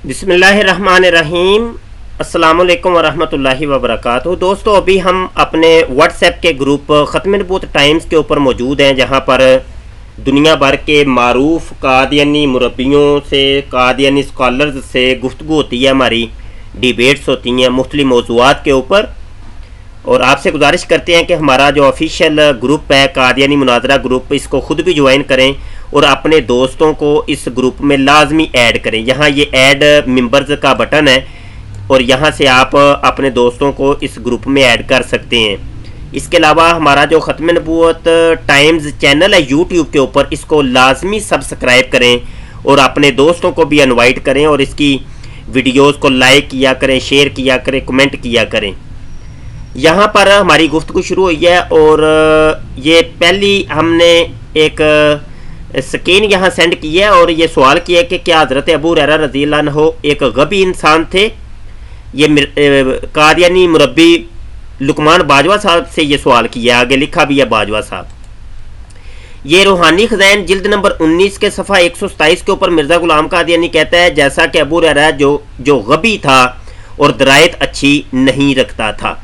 بسم اللہ الرحمن الرحیم۔ السلام علیکم ورحمۃ اللہ وبرکاتہ۔ دوستو، ابھی ہم اپنے واٹس ایپ کے گروپ ختم نبوت ٹائمز کے اوپر موجود ہیں، جہاں پر دنیا بھر کے معروف قادیانی مربیوں سے، قادیانی اسکالرز سے گفتگو ہوتی ہے، ہماری ڈیبیٹس ہوتی ہیں مختلف موضوعات کے اوپر۔ اور آپ سے گزارش کرتے ہیں کہ ہمارا جو آفیشیل گروپ ہے قادیانی مناظرہ گروپ، اس کو خود بھی جوائن کریں اور اپنے دوستوں کو اس گروپ میں لازمی ایڈ کریں۔ یہاں یہ ایڈ ممبرز کا بٹن ہے اور یہاں سے آپ اپنے دوستوں کو اس گروپ میں ایڈ کر سکتے ہیں۔ اس کے علاوہ ہمارا جو ختم نبوت ٹائمز چینل ہے یوٹیوب کے اوپر، اس کو لازمی سبسکرائب کریں اور اپنے دوستوں کو بھی انوائٹ کریں اور اس کی ویڈیوز کو لائک کیا کریں، شیئر کیا کریں، کمنٹ کیا کریں۔ یہاں پر ہماری گفتگو شروع ہوئی ہے اور یہ پہلی ہم نے ایک سکین یہاں سینڈ کی ہے اور یہ سوال کیا ہے کہ کیا حضرت ابو ہریرہ رضی اللہ عنہ ایک غبی انسان تھے؟ یہ قادیانی مربی لقمان باجوہ صاحب سے یہ سوال کیا ہے، آگے لکھا بھی ہے باجوہ صاحب۔ یہ روحانی خزائن جلد نمبر 19 کے صفحہ 127 کے اوپر مرزا غلام قادیانی کہتا ہے، جیسا کہ ابو ہریرہ جو غبی تھا اور درایت اچھی نہیں رکھتا تھا۔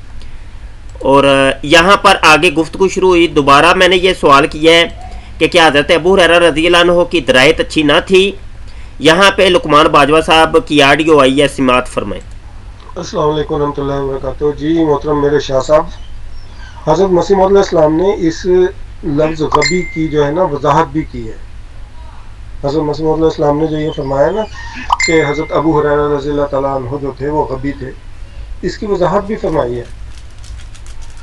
اور یہاں پر آگے گفتگو شروع ہوئی، دوبارہ میں نے یہ سوال کیا ہے کہ کیا حضرت ابو ہریرہ رضی اللہ عنہ کی درایت اچھی نہ تھی؟ یہاں پہ لقمان باجوہ صاحب کی آڈیو آئی ہے، سماعت فرمائیں۔ السلام علیکم ورحمۃ اللہ وبرکاتہ۔ جی محترم میرے شاہ صاحب، حضرت مسیح موعود علیہ السلام نے اس لفظ غبی کی جو ہے نا وضاحت بھی کی ہے۔ حضرت مسیح موعود علیہ السلام نے جو یہ فرمایا نا کہ حضرت ابو ہریرہ رضی اللہ تعالیٰ عنہ جو تھے وہ غبی تھے، اس کی وضاحت بھی فرمائی ہے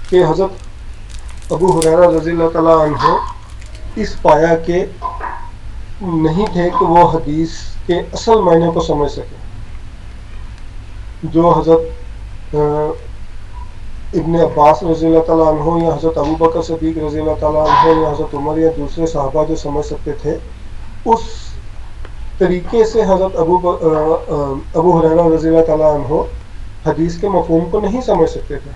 کہ حضرت ابو ہریرہ رضی اللہ تعالیٰ عنہ اس پایا کے نہیں تھے کہ وہ حدیث کے اصل معنی کو سمجھ سکیں۔ جو حضرت ابن عباس رضی اللہ تعالیٰ عنہ یا حضرت ابو بکر صدیق رضی اللہ تعالیٰ عنہ یا حضرت عمر یا دوسرے صحابہ جو سمجھ سکتے تھے، اس طریقے سے حضرت ابو ہریرہ رضی اللہ تعالیٰ عنہ حدیث کے مفہوم کو نہیں سمجھ سکتے تھے،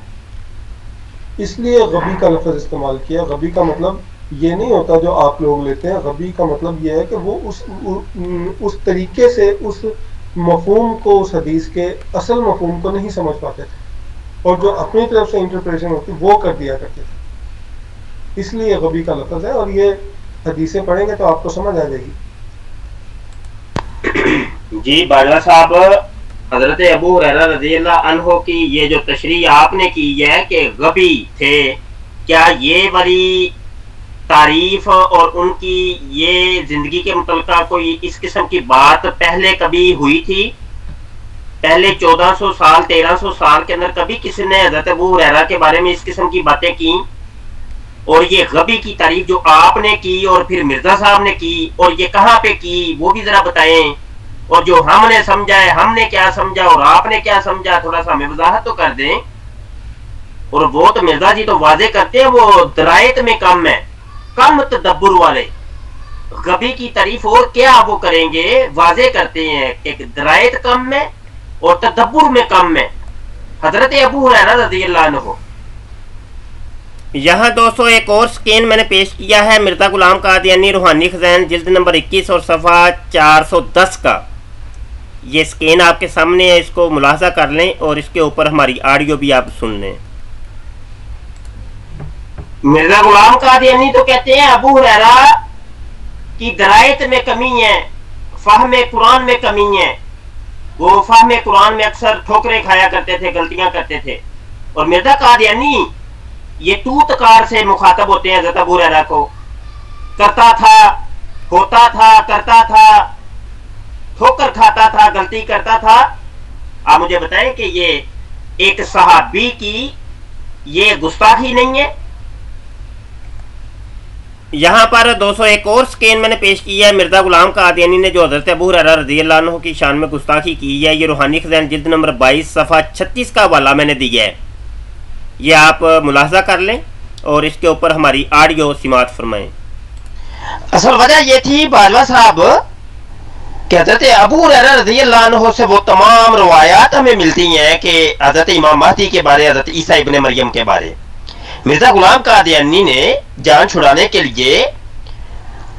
اس لیے غبی کا لفظ استعمال کیا۔ غبی کا مطلب یہ نہیں ہوتا جو آپ لوگ لیتے ہیں، غبی کا مطلب یہ ہے کہ وہ اس طریقے سے اس مفہوم کو، اس حدیث کے اصل مفہوم کو نہیں سمجھ پاتے تھے اور جو اپنی طرف سے انٹرپریشن ہوتی وہ کر دیا کرتے تھے، اس لیے غبی کا لفظ ہے۔ اور یہ حدیثیں پڑھیں گے تو آپ کو سمجھ آ جائے گی۔ جی باجوہ صاحب، حضرت ابو ہریرہ رضی اللہ عنہ کی یہ جو تشریح آپ نے کی ہے کہ غبی تھے، کیا یہ والی تعریف اور ان کی یہ زندگی کے متعلقہ کوئی اس قسم کی بات پہلے کبھی ہوئی تھی؟ پہلے 1400 سال 1300 سال کے اندر کبھی کسی نے حضرت ابو ہریرہ کے بارے میں اس قسم کی باتیں کی؟ اور یہ غبی کی تعریف جو آپ نے کی اور پھر مرزا صاحب نے کی، اور یہ کہاں پہ کی وہ بھی ذرا بتائیں، اور جو ہم نے سمجھا ہے، ہم نے کیا سمجھا اور آپ نے کیا سمجھا، تھوڑا سا ہمیں وضاحت تو کر دیں۔ اور وہ تو مرزا جی تو واضح کرتے ہیں وہ درایت میں کم ہے، کم تدبر والے۔ غبی کی تعریف اور کیا وہ کریں گے، واضح کرتے ہیں کہ درایت کم ہے اور تدبر میں کم ہے حضرت ابو ہریرہ رضی اللہ عنہ۔ یہاں دوستو ایک اور سکین میں نے پیش کیا ہے مرزا غلام قادیانی روحانی خزائن جلد نمبر 21 اور صفحہ 410 کا۔ یہ سکین آپ کے سامنے ہے، اس کو ملاحظہ کر لیں اور اس کے اوپر ہماری آڈیو بھی آپ سن لیں۔ مرزا غلام قادیانی تو کہتے ہیں ابو ہریرہ کی درایت میں کمی ہے، فہم قرآن میں کمی ہے، وہ فہم قرآن میں اکثر ٹھوکریں کھایا کرتے تھے، غلطیاں کرتے تھے۔ اور مرزا قادیانی یہ تو تکار سے مخاطب ہوتے ہیں حضرت ابو ہریرہ کو، کرتا تھا، ہوتا تھا، کرتا تھا، ٹھوکر کھاتا تھا، غلطی کرتا تھا۔ آپ مجھے بتائیں کہ یہ ایک صحابی کی یہ گستاخی نہیں ہے؟ یہاں پر 201 اور سکین میں نے پیش کی ہے مرزا غلام قادیانی نے جو حضرت ابو ہریرہ رضی اللہ عنہ کی شان میں گستاخی کی ہے۔ یہ روحانی خزائن جلد نمبر 22 صفحہ 36 کا حوالہ میں نے دیا ہے، یہ آپ ملاحظہ کر لیں اور اس کے اوپر ہماری آڈیو سماعت فرمائیں۔ اصل وجہ یہ تھی باجوہ صاحب کہ حضرت ابو ہریرہ رضی اللہ عنہ سے وہ تمام روایات ہمیں ملتی ہیں کہ حضرت امام مہدی کے بارے، حضرت عیسیٰ ابن مریم کے بارے، مرزا غلام قادیانی نے جان چھڑانے کے لیے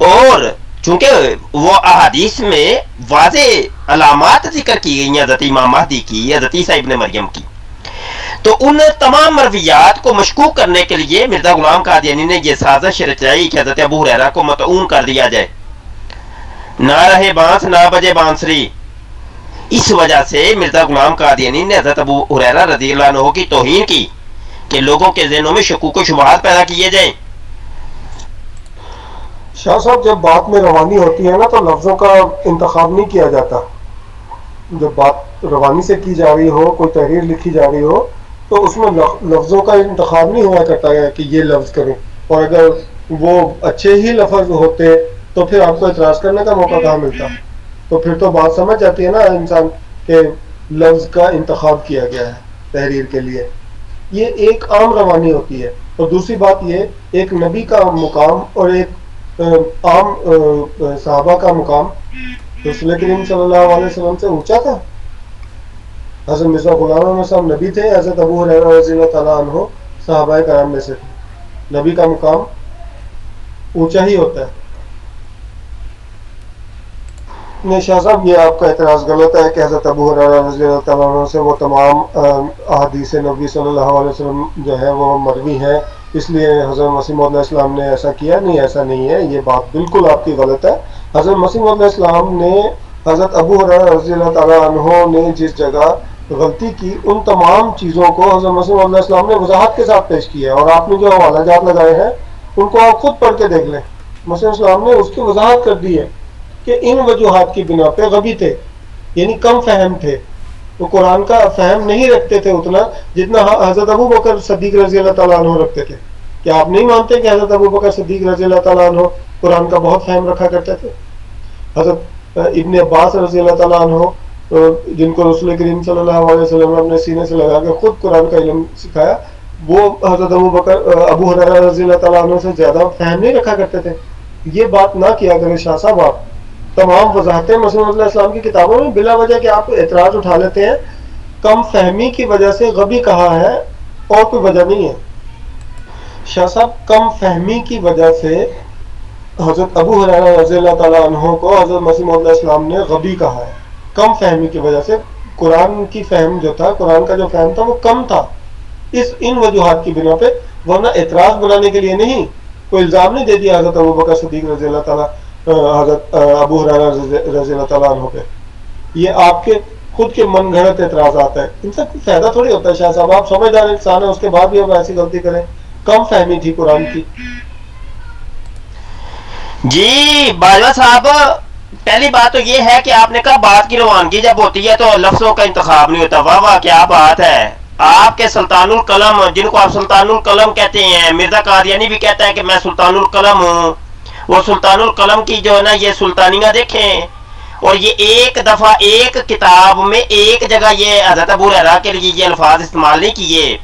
اور چونکہ وہ احادیث میں واضح علامات ذکر کی گئی ہیں حضرت امام مہدی کی، حضرت عیسیٰ ابن مریم کی، تو ان تمام مرویات کو مشکوک کرنے کے لیے مرزا غلام قادیانی نے یہ سازش رچائی کہ حضرت ابو ہریرہ کو مطعون کر دیا جائے، نہ رہے بانس نہ بجے بانسری۔ اس وجہ سے مرزا غلام قادیانی نے حضرت ابو ہریرہ رضی اللہ عنہ کی توہین کی کہ لوگوں کے ذہنوں میں شکوک و شبہات پیدا کیے جائیں۔ شاہ صاحب جب بات میں روانی ہوتی ہے نا تو لفظوں کا انتخاب نہیں کیا جاتا، جب بات روانی سے کی جا رہی ہو، کوئی تحریر لکھی جا رہی ہو تو اس میں لفظوں کا انتخاب نہیں ہوا کرتا ہے کہ یہ لفظ کریں، اور اگر وہ اچھے ہی لفظ ہوتے تو پھر آپ کو اعتراض کرنے کا موقع کہاں ملتا؟ تو پھر تو بات سمجھ جاتی ہے نا انسان کہ لفظ کا انتخاب کیا گیا ہے تحریر کے لیے، یہ ایک عام روانی ہوتی ہے۔ اور دوسری بات یہ، ایک نبی کا مقام اور ایک عام صحابہ کا مقام رسول کریم صلی اللہ علیہ وسلم سے اونچا تھا۔ حضرت مرزا غلام احمد صاحب نبی تھے، حضرت ابو ہریرہ رضی اللہ تعالیٰ عنہ صحابہ کرام میں سے تھے، نبی کا مقام اونچا ہی ہوتا ہے۔ نہیں شاہ صاحب، یہ آپ کا اعتراض غلط ہے کہ حضرت ابو ہریرہ رضی اللہ تعالیٰ عنہ سے وہ تمام احادیث نبی صلی اللہ علیہ وسلم جو ہے وہ مروی ہیں، اس لیے حضرت مسیح موعود علیہ السلام نے ایسا کیا۔ نہیں، ایسا نہیں ہے، یہ بات بالکل آپ کی غلط ہے۔ حضرت مسیح موعود علیہ السلام نے، حضرت ابو ہریرہ رضی اللہ تعالیٰ عنہ نے جس جگہ غلطی کی، ان تمام چیزوں کو حضرت مسیح موعود علیہ السلام نے وضاحت کے ساتھ پیش کیا ہے، اور آپ نے جو حوالہ جات لگائے ہیں ان کو آپ خود پڑھ کے دیکھ لیں۔ مسیح السلام نے اس کی وضاحت کر دی ہے کہ ان وجوہات کی بنا پہ غبی تھے، یعنی کم فہم تھے، وہ قرآن کا فہم نہیں رکھتے تھے اتنا جتنا حضرت ابو بکر صدیق رضی اللہ تعالیٰ عنہ رکھتے تھے۔ کیا آپ نہیں مانتے کہ حضرت ابو بکر صدیق رضی اللہ تعالیٰ عنہ قرآن کا بہت فہم رکھا کرتے تھے؟ حضرت ابن عباس رضی اللہ تعالیٰ عنہ، جن کو رسول کریم صلی اللہ علیہ وسلم نے اپنے سینے سے لگا کے خود قرآن کا علم سکھایا، وہ حضرت ابو ہریرہ رضی اللہ تعالیٰ عنہ سے زیادہ فہم نہیں رکھا کرتے تھے۔ یہ بات نہ کیا کرے شاہ صاحب، آپ تمام وضاحتیں مسیح موعود علیہ السلام کی کتابوں میں بلا وجہ کہ آپ اعتراض اٹھا لیتے ہیں، کم فہمی کی وجہ سے غبی کہا ہے، اور کوئی وجہ نہیں ہے۔ شاہ صاحب، کم فہمی کی وجہ سے حضرت ابو ہریرہ رضی اللہ تعالیٰ عنہ کو حضرت مسیح موعود علیہ السلام نے غبی کہا ہے، کم فہمی کی وجہ سے۔ قرآن کی فہم جو تھا، قرآن کا جو فہم تھا وہ کم تھا، ان وجوہات کی بنا پہ، ورنہ اعتراض بنانے کے لیے نہیں، کوئی الزام نہیں دے دیا حضرت ابو بکر صدیق رضی اللہ تعالیٰ حضرت ابو ہریرہ رضی اللہ تعالیٰ عنہ پہ۔ یہ آپ کے خود کے من گھڑت اعتراضات ہیں، ان سے کوئی فائدہ تھوڑی ہوتا ہے۔ شاہ صاحب، آپ سمجھدار انسان ہیں، اس کے بعد بھی آپ ایسی غلطی کریں، کم فہمی تھی قرآن کی۔ جی باجوہ صاحب، پہلی بات تو یہ ہے کہ آپ نے کہا بات کی روانگی جب ہوتی ہے تو لفظوں کا انتخاب نہیں ہوتا۔ واہ واہ، کیا بات ہے! آپ کے سلطان القلم، جن کو آپ سلطان القلم کہتے ہیں، مرزا قادیانی بھی کہتا ہے کہ میں سلطان القلم ہوں، وہ سلطان القلم کی جو ہے نا یہ سلطانیہ دیکھیں، اور یہ ایک دفعہ ایک کتاب میں ایک جگہ یہ حضرت ابو ہریرہ کے لیے یہ الفاظ استعمال نہیں کیے۔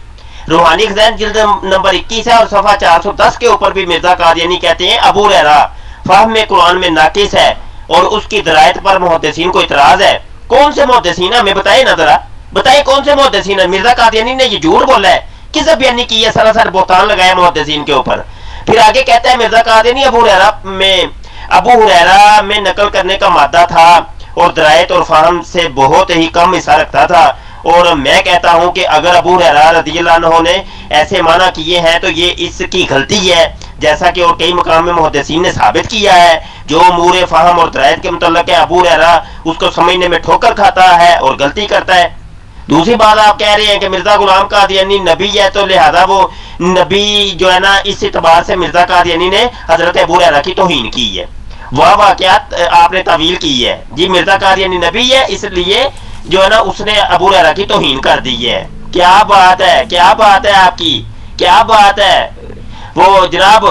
روحانی خزائن جلد نمبر 21 ہے اور صفحہ 410 کے اوپر بھی مرزا قادیانی کہتے ہیں ابو ہریرہ فہم قرآن میں ناقص ہے، اور اس کی درایت پر محدثین کو اعتراض ہے۔ کون سے محدثین؟ ہمیں بتائیں نا ذرا، بتائیں کون سے محدثین ہیں؟ مرزا قادیانی نے یہ جھوٹ بولا ہے، کس بیانی کی ہے، سراسر بہتان لگایا محدثین کے اوپر۔ پھر آگے کہتا ہے مرزا قادیانی ابو ہریرہ میں نقل کرنے کا مادہ تھا اور درایت اور فہم سے بہت ہی کم حصہ رکھتا تھا، اور میں کہتا ہوں کہ اگر ابو ہریرہ رضی اللہ عنہ نے ایسے معنی کیے ہیں تو یہ اس کی غلطی ہے، جیسا کہ اور کئی مقام میں محدثین نے ثابت کیا ہے۔ جو امور فہم اور درایت کے متعلق ہے، ابو ہریرہ اس کو سمجھنے میں ٹھوکر کھاتا ہے اور غلطی کرتا ہے۔ دوسری بات آپ کہہ رہے ہیں کہ مرزا غلام قادیانی نبی ہے، تو لہذا وہ نبی جو ہے نا، اس اعتبار سے مرزا قادیانی نے حضرت ابو ہریرہ کی توہین کی ہے۔ واہ واہ، کیا آپ نے تعویل کی ہے جی! مرزا قادیانی نبی ہے، اس لیے جو ہے نا اس نے ابو ہریرہ کی توہین کر دی ہے۔ کیا بات ہے، کیا بات ہے آپ کی، کیا بات ہے! وہ جناب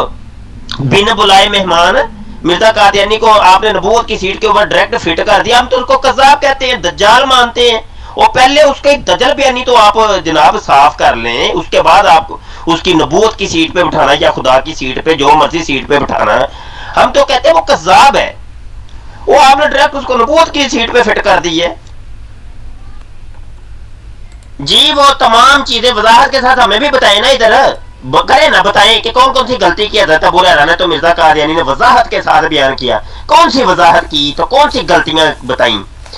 بن بلائے مہمان مرزا قادیانی کو آپ نے نبوت کی سیٹ کے اوپر ڈائریکٹ فٹ کر دیا۔ ہم تو اس کو کذاب کہتے ہیں، دجال مانتے ہیں، اور پہلے اس کے دجل بیانی تو آپ جناب صاف کر لیں، اس کے بعد آپ اس کی نبوت کی سیٹ پہ بٹھانا یا خدا کی سیٹ پہ، جو مرضی سیٹ پہ بٹھانا۔ ہم تو کہتے ہیں وہ کذاب ہے، وہ آپ نے ڈائریکٹ اس کو نبوت کی سیٹ پہ فٹ کر دی ہے۔ جی وہ تمام چیزیں وضاحت کے ساتھ ہمیں بھی بتائیں نا ادھر۔ کریں نا، بتائیں کہ کون کون سی غلطی کی حضرت ابو ہریرہ نے تو مرزا قادیانی نے وضاحت کے ساتھ بیان کیا، کون سی وضاحت کی تو کون سی غلطیاں بتائیں،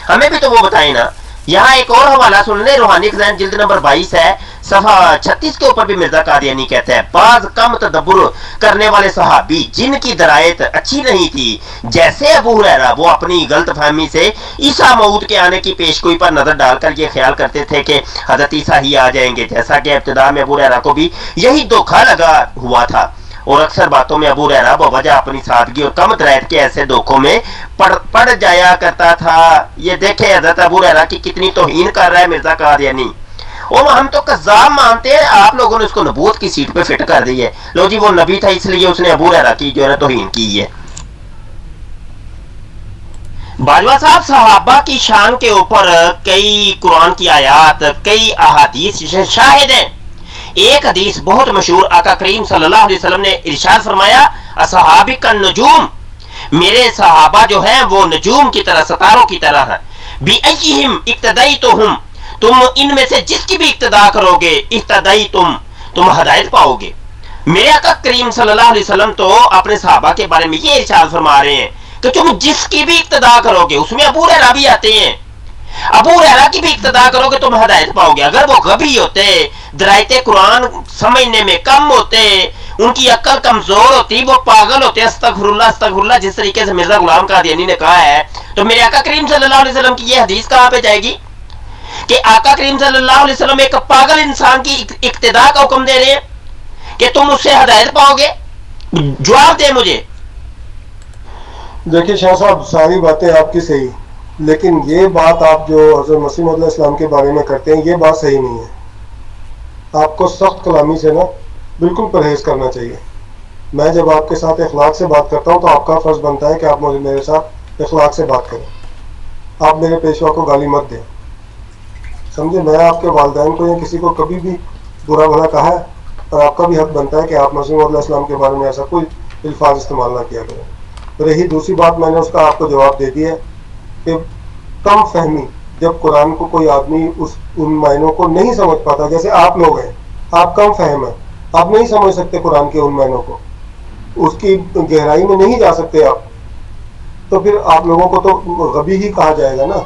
ہمیں بھی تو وہ بتائیں نا۔ یہاں ایک اور حوالہ سن لیں، روحانی خزائن جلد نمبر 22 ہے، صفحہ 36 کے اوپر بھی مرزا قادیانی کہتے ہیں بعض کم تدبر کرنے والے صحابی جن کی درایت اچھی نہیں تھی جیسے ابو ہریرہ، وہ اپنی غلط فہمی سے عیسیٰ موعود کے آنے کی پیشگوئی پر نظر ڈال کر یہ خیال کرتے تھے کہ حضرت عیسیٰ ہی آ جائیں گے، جیسا کہ ابتدا میں ابو ہریرہ کو بھی یہی دھوکہ لگا ہوا تھا، اور اکثر باتوں میں ابو ہریرہ بوجہ اپنی سادگی اور کم درایت کے ایسے دھوکوں میں پڑ جایا کرتا تھا۔ یہ دیکھیں حضرت ابو ہریرہ کی کتنی توہین کر رہا ہے مرزا قادیانی، اور ہم تو کذاب مانتے ہیں، آپ لوگوں نے اس کو نبوت کی سیٹ پہ فٹ کر دی ہے، لو جی وہ نبی تھا اس لیے اس نے ابو ہریرہ کی جو ہے توہین کی ہے۔ باجوہ صاحب، صحابہ کی شان کے اوپر کئی قرآن کی آیات، کئی احادیث شاہد ہیں۔ ایک حدیث بہت مشہور، آقا کریم صلی اللہ علیہ وسلم نے ارشاد فرمایا اصحابی کا نجوم، میرے صحابہ جو ہیں وہ نجوم کی طرح، ستاروں کی طرح ہیں، بِأَيِّهِمْ اِقْتَدَيْتُهُمْ، تم ان میں سے جس کی بھی اقتدا کرو گے اہتدیتم، تم ہدایت پاؤ گے۔ میرے آقا کریم صلی اللہ علیہ وسلم تو اپنے صحابہ کے بارے میں یہ ارشاد فرما رہے ہیں کہ تم جس کی بھی اقتدا کرو گے، اس میں ابو ہریرہ بھی آتے ہیں، ابو ہریرہ کی بھی اقتدا کرو گے تم ہدایت پاؤ گے۔ اگر وہ غبی ہوتے، درایت قرآن سمجھنے میں کم ہوتے، ان کی عقل کمزور ہوتی، وہ پاگل ہوتے، استغفر اللہ استغفر اللہ، جس طریقے سے مرزا غلام قادیانی نے کہا ہے، تو میرے آقا کریم صلی اللہ علیہ وسلم کی یہ حدیث کہاں پہ جائے گی کہ آقا کریم صلی اللہ علیہ وسلم ایک پاگل انسان کی اقتدا کا حکم دے رہے ہیں کہ تم اس سے ہدایت پاؤ گے؟ جواب دے مجھے۔ دیکھیے شاہ صاحب، ساری باتیں آپ کی صحیح، لیکن یہ بات آپ جو حضرت مسیح علیہ السلام کے بارے میں کرتے ہیں یہ بات صحیح نہیں ہے۔ آپ کو سخت کلامی سے نا بالکل پرہیز کرنا چاہیے۔ میں جب آپ کے ساتھ اخلاق سے بات کرتا ہوں تو آپ کا فرض بنتا ہے کہ آپ مجھے میرے ساتھ اخلاق سے بات کریں، آپ میرے پیشوا کو گالی مت دیں، سمجھے؟ میں آپ کے والدین کو یا کسی کو کبھی بھی برا بھلا کہا ہے، اور آپ کا بھی حق بنتا ہے کہ آپ مسیح علیہ السلام کے بارے میں ایسا کوئی الفاظ استعمال نہ کیا کریں۔ رہی دوسری بات، میں نے اس کا آپ کو جواب دے دیا ہے کہ کم فہمی، جب قرآن کو کوئی آدمی ان معنوں کو نہیں سمجھ پاتا، جیسے آپ لوگ ہیں، آپ کم فہم ہیں، آپ نہیں سمجھ سکتے قرآن کے ان معنوں کو، اس کی گہرائی میں نہیں جا سکتے آپ، تو پھر آپ لوگوں کو تو غبی ہی کہا جائے گا نا۔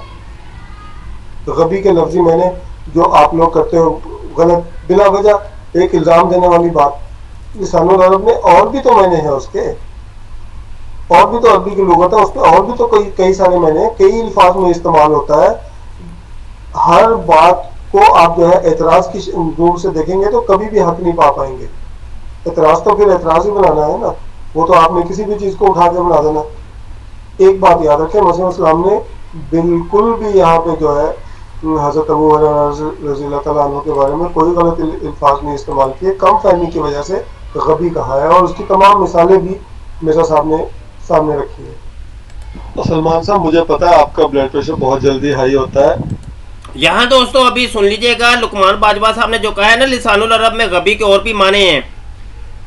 غبی کے لفظی میں نے جو آپ لوگ کرتے ہو غلط بلا وجہ ایک الزام دینے والی بات، لسان العرب میں اور بھی تو معنی ہیں اس کے، اور بھی تو عربی کی لغت ہے، اس پہ اور بھی تو کئی سارے معنی، کئی الفاظ میں استعمال ہوتا ہے۔ ہر بات کو آپ جو ہے اعتراض کی دور سے دیکھیں گے تو کبھی بھی حق نہیں پا پائیں گے۔ اعتراض تو پھر اعتراض ہی بنانا ہے نا، وہ تو آپ نے کسی بھی چیز کو اٹھا کے بنا دینا۔ ایک بات یاد رکھیں، مسیح السلام نے بالکل بھی یہاں پہ جو ہے حضرت ابو ہریرہ رضی اللہ تعالیٰ عنہ کے بارے میں کوئی غلط الفاظ نہیں استعمال کیے، کم فہمی کی وجہ سے غبی کہا ہے، اور اس کی تمام مثالیں بھی مرزا صاحب نے سامنے رکھی ہے۔ سلمان صاحب، مجھے پتا ہے آپ کا بلڈ پریشر بہت جلدی ہائی ہوتا ہے۔ یہاں دوستو ابھی سن لیجئے گا، لقمان باجوہ صاحب نے جو کہا ہے نا لسان العرب میں غبی کے اور بھی معنی ہیں،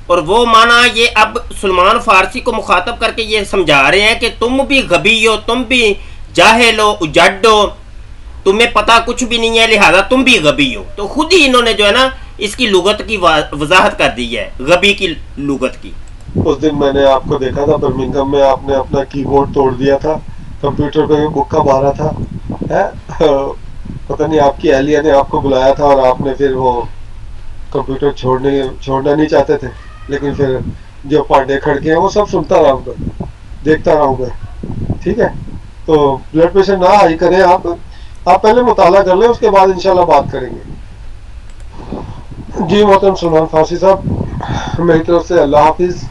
اور وہ معنی یہ اب سلمان فارسی کو مخاطب کر کے یہ سمجھا رہے ہیں کہ تم بھی غبی ہو، تم بھی جاہل ہو، اجڈ ہو، تمہیں پتہ کچھ بھی نہیں ہے، لہذا تم بھی غبی ہو۔ تو خود ہی انہوں نے جو ہے نا اس کی لغت کی وضاحت کر دی ہے، غبی کی لغت کی۔ اس دن میں نے آپ کو دیکھا تھا برمنگھم میں، آپ نے اپنا کی بورڈ توڑ دیا تھا، کمپیوٹر پہ مکہ مارا تھا، پتہ نہیں آپ کی اہلیہ نے آپ کو بلایا تھا اور آپ نے پھر وہ کمپیوٹر چھوڑنا نہیں چاہتے تھے، لیکن پھر جو پانڈے کھڑکے ہیں وہ سب سنتا رہا ہوں گا، دیکھتا رہا ہوں گا، ٹھیک ہے؟ تو بلڈ پریشر نہ ہائی کریں، آپ پہلے مطالعہ کر لیں، اس کے بعد انشاءاللہ بات کریں گے۔ جی محترم سلمان فارسی صاحب، میری طرف سے اللہ حافظ۔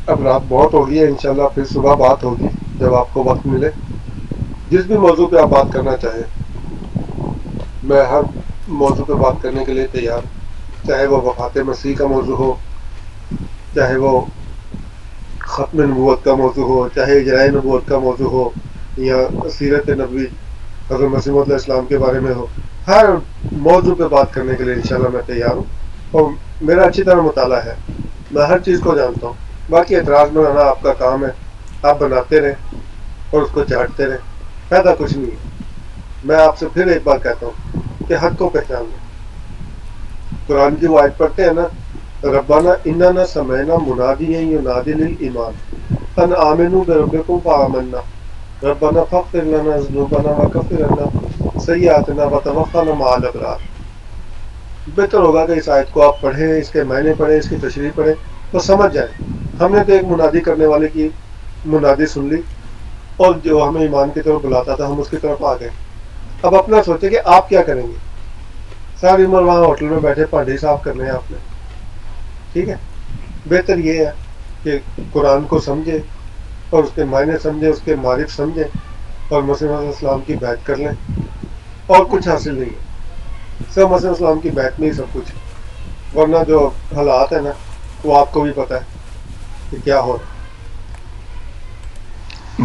اب رات بہت ہوگی ہے، انشاءاللہ پھر صبح بات ہوگی جب آپ کو وقت ملے، جس بھی موضوع پہ آپ بات کرنا چاہیں، میں ہر موضوع پہ بات کرنے کے لیے تیار، چاہے وہ وفات مسیح کا موضوع ہو، چاہے وہ ختم نبوت کا موضوع ہو، چاہے اجرائے نبوت کا موضوع ہو، یا سیرت نبوی حضرت مسیح علیہ السلام کے بارے میں ہو، ہر موضوع پہ بات کرنے کے لیے انشاءاللہ میں تیار ہوں، اور میرا اچھی طرح مطالعہ ہے، میں ہر چیز کو جانتا ہوں۔ باقی اعتراض بنانا آپ کا کام ہے، آپ بناتے رہیں اور اس کو چاٹتے رہیں، فائدہ کچھ نہیں ہے۔ میں آپ سے پھر ایک بار کہتا ہوں کہ حق کو پہچان لیں۔ قرآن کی وہ آیت پڑھتے ہیں نا ربنا اننا سمعنا منادیا ینادی للایمان ان آمنوا بربکم فآمنا ربنا فاغفر لنا ذنوبنا وکفر عنا سیئاتنا وتوفنا مع الابرار۔ بہتر ہوگا کہ اس آیت کو آپ پڑھیں، اس کے معنی پڑھیں، اس کی تشریح پڑھیں تو سمجھ جائیں۔ ہم نے تو ایک منادی کرنے والے کی منادی سن لی اور جو ہمیں ایمان کی طرف بلاتا تھا ہم اس کی طرف آ گئے۔ اب اپنا سوچیں کہ آپ کیا کریں گے۔ ساری عمر وہاں ہوٹل میں بیٹھے پانڈے صاف کرنے ہیں آپ نے، ٹھیک ہے۔ بہتر یہ ہے کہ قرآن کو سمجھے اور اس کے معنی سمجھے، اس کے معرف سمجھے اور مسیح علیہ السلام کی بیعت کر لیں، اور کچھ حاصل نہیں ہے۔ سب مسیح السلام کی بیعت میں ہی سب کچھ، ورنہ جو حالات ہیں نا وہ آپ کو بھی پتہ ہے کہ کیا ہو رہا ہے۔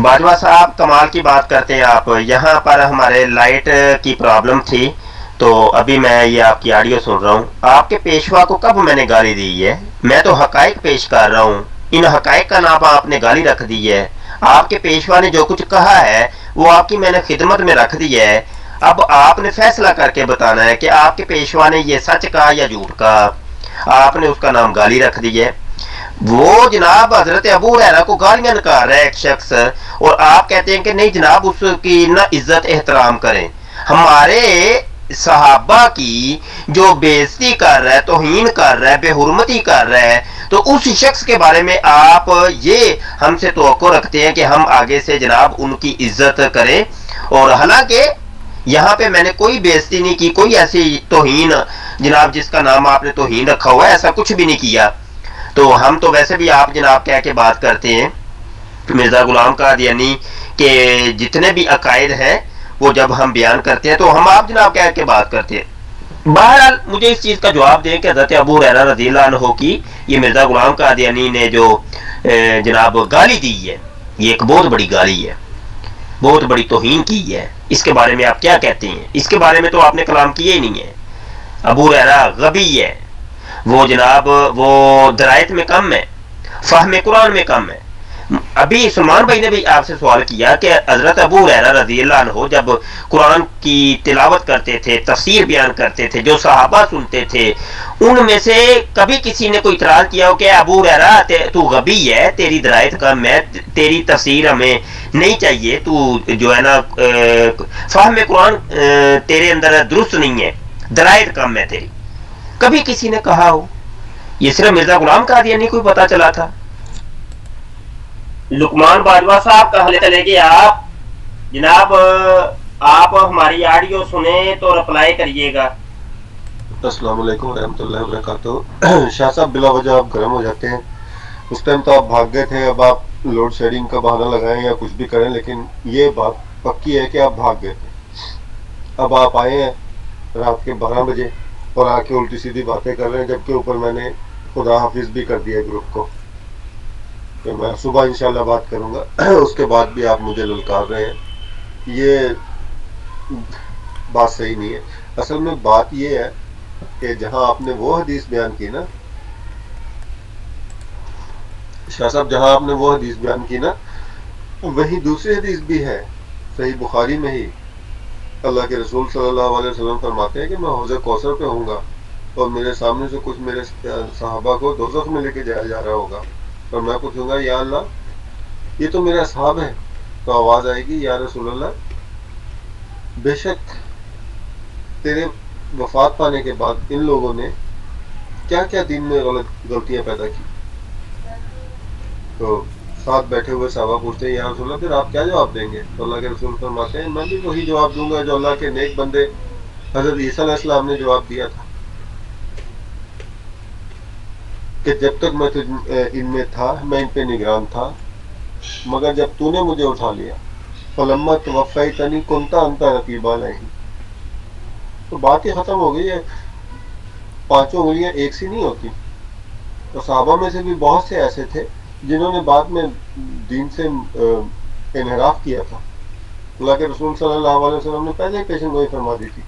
باجوہ صاحب کمال کی بات کرتے ہیں آپ۔ یہاں پر ہمارے لائٹ کی پرابلم تھی تو ابھی میں یہ آپ کی آڈیو سن رہا ہوں۔ آپ کے پیشوا کو کب میں نے گالی دی ہے؟ میں تو حقائق پیش کر رہا ہوں، ان حقائق کا نام آپ نے گالی رکھ دی ہے۔ آپ کے پیشوا نے جو کچھ کہا ہے وہ آپ کی میں نے خدمت میں رکھ دی ہے۔ اب آپ نے فیصلہ کر کے بتانا ہے کہ آپ کے پیشوا نے یہ سچ کہا یا جھوٹ کہا۔ آپ نے اس کا نام گالی رکھ دی ہے۔ وہ جناب حضرت ابو ہریرہ کو گالیاں نکال رہا ہے ایک شخص، اور آپ کہتے ہیں کہ نہیں جناب اس کی نہ عزت احترام کریں۔ ہمارے صحابہ کی جو بے عزتی کر رہا ہے، توہین کر رہا ہے، بے حرمتی کر رہا ہے، تو اس شخص کے بارے میں آپ یہ ہم سے توقع رکھتے ہیں کہ ہم آگے سے جناب ان کی عزت کریں، اور حالانکہ یہاں پہ میں نے کوئی بے عزتی نہیں کی، کوئی ایسی توہین جناب جس کا نام آپ نے توہین رکھا ہوا ہے ایسا کچھ بھی نہیں کیا۔ تو ہم تو ویسے بھی آپ جناب کہہ کے بات کرتے ہیں مرزا غلام قادیانی کے جتنے بھی عقائد ہیں وہ جب ہم بیان کرتے ہیں تو ہم آپ جناب کہہ کے بات کرتے ہیں۔ بہرحال مجھے اس چیز کا جواب دیں کہ حضرت ابو ہریرہ رضی اللہ عنہ کی یہ مرزا غلام قادیانی نے جو جناب گالی دی ہے، یہ ایک بہت بڑی گالی ہے، بہت بڑی توہین کی ہے، اس کے بارے میں آپ کیا کہتے ہیں؟ اس کے بارے میں تو آپ نے کلام کیے ہی نہیں ہے۔ ابو ہریرہ غبی ہے، وہ جناب وہ درایت میں کم ہے، فہم قرآن میں کم ہے۔ ابھی سلمان بھائی نے بھی آپ سے سوال کیا کہ حضرت ابو ہریرہ رضی اللہ عنہ جب قرآن کی تلاوت کرتے تھے، تفسیر بیان کرتے تھے، جو صحابہ سنتے تھے، ان میں سے کبھی کسی نے کوئی اعتراض کیا ہو کہ ابو ہریرہ تو غبی ہے، تیری درایت کم ہے، تیری تفسیر ہمیں نہیں چاہیے، تو جو ہے نا فہم قرآن تیرے اندر درست نہیں ہے، درایت کم ہے تیری، کبھی کسی نے کہا ہو؟ یہ صرف مرزا غلام قادیانی کو پتا چلا تھا۔ لقمان باجوہ صاحب کہنے چلے گئے آپ جناب، آپ ہماری آڈیو سنیں تو رپلائی کریے گا۔ السلام علیکم ورحمۃ اللہ وبرکاتہ۔ شاہ صاحب بلا وجہ آپ گرم ہو جاتے ہیں، اس ٹائم تو آپ بھاگ گئے تھے، اب آپ لوڈ شیڈنگ کا بہانہ لگائیں یا کچھ بھی کریں، لیکن یہ بات پکی ہے کہ آپ بھاگ گئے تھے۔ اب آپ آئے ہیں رات کے 12 بجے اور آ کے الٹی سیدھی باتیں کر رہے ہیں، جبکہ اوپر میں نے خدا حافظ بھی کر دیا گروپ کو کہ میں صبح انشاءاللہ بات کروں گا، اس کے بعد بھی آپ مجھے للکار رہے ہیں۔ یہ بات صحیح نہیں ہے۔ اصل میں بات یہ ہے کہ جہاں آپ نے وہ حدیث بیان کی نا شاہ صاحب، جہاں آپ نے وہ حدیث بیان کی نا، وہی دوسری حدیث بھی ہے صحیح بخاری میں ہی۔ اللہ کے رسول صلی اللہ علیہ وسلم فرماتے ہیں کہ میں حوض کوثر پہ ہوں گا اور میرے سامنے سے کچھ میرے صحابہ کو دوزخ میں لے کے جایا جا رہا ہوگا، اور میں پوچھوں گا یا اللہ یہ تو میرے اصحاب ہیں، تو آواز آئے گی یا رسول اللہ بے شک تیرے وفات پانے کے بعد ان لوگوں نے کیا کیا دین میں غلطیاں پیدا کی۔ تو ساتھ بیٹھے ہوئے صحابہ پوچھتے ہیں یا رسول اللہ پھر آپ کیا جواب دیں گے؟ تو اللہ کے رسول فرماتے ہیں میں بھی وہی جواب دوں گا جو اللہ کے نیک بندے حضرت عیسیٰ علیہ السلام نے جواب دیا تھا کہ جب تک میں ان میں تھا میں ان پہ نگران تھا، مگر جب تو نے مجھے اٹھا لیا فلما توفیتنی کنت انت رقیب علیہم، تو بات ہی ختم ہو گئی ہے۔ پانچوں انگلیاں ایک سی نہیں ہوتی، تو صحابہ میں سے بھی بہت سے ایسے تھے جنہوں نے بعد میں دین سے انحراف کیا تھا۔ اللہ کے رسول صلی اللہ علیہ وسلم نے پہلے ہی پیشن گوئی فرما دی تھی۔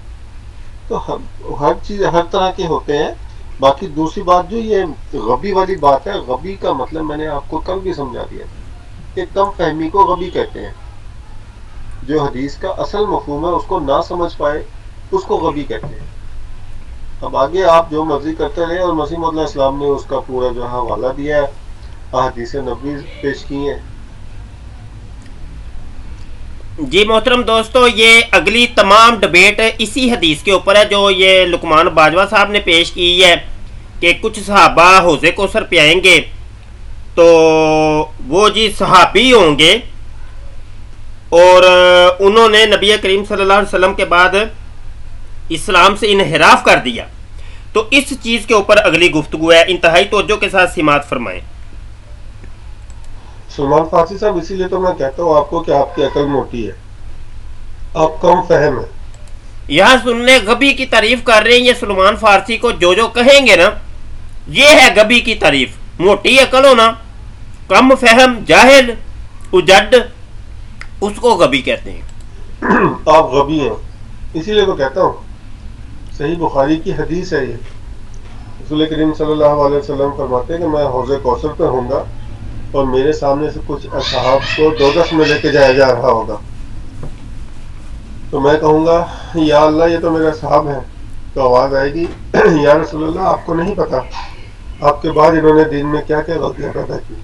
تو ہر چیز ہر طرح کے ہوتے ہیں۔ باقی دوسری بات جو یہ غبی والی بات ہے، غبی کا مطلب میں نے آپ کو کل بھی سمجھا دیا تھا کہ کم فہمی کو غبی کہتے ہیں۔ جو حدیث کا اصل مفہوم ہے اس کو نہ سمجھ پائے اس کو غبی کہتے ہیں۔ اب آگے آپ جو مرضی کرتے رہے، اور مسیح موعود علیہ السلام نے اس کا پورا جو ہے حوالہ دیا ہے، احادیث نبوی پیش کی ہیں۔ جی محترم دوستو، یہ اگلی تمام ڈبیٹ اسی حدیث کے اوپر ہے جو یہ لقمان باجوہ صاحب نے پیش کی ہے کہ کچھ صحابہ حوض کوثر پہ آئیں گے تو وہ جی صحابی ہوں گے، اور انہوں نے نبی کریم صلی اللہ علیہ وسلم کے بعد اسلام سے انحراف کر دیا، تو اس چیز کے اوپر اگلی گفتگو ہے۔ انتہائی توجہ کے ساتھ سماعت فرمائیں۔ سلمان فارسی صاحب، اسی لیے تو میں کہتا ہوں آپ کو کہ آپ کی عقل موٹی ہے، آپ کم فہم ہیں۔ یہاں سننے غبی کی تعریف کر رہے ہیں یہ سلمان فارسی کو، جو کہیں گے نا یہ ہے غبی کی تعریف، موٹی عقل ہونا، کم فہم، جاہل، اجڈ، اس کو غبی کہتے ہیں۔ آپ غبی ہیں، اسی لیے تو کہتا ہوں، صحیح بخاری کی حدیث ہے یہ، رسول کریم صلی اللہ علیہ وسلم فرماتے ہیں کہ میں حوض کوثر پہ ہوں گا اور میرے سامنے سے کچھ اصحاب کو دوزخ میں لے کے جایا جا رہا ہوگا، تو میں کہوں گا یا اللہ یہ تو میرے اصحاب ہیں، تو آواز آئے گی یا رسول اللہ آپ کو نہیں پتا آپ کے بعد انہوں نے دین میں کیا کیا غلطیاں پیدا کی۔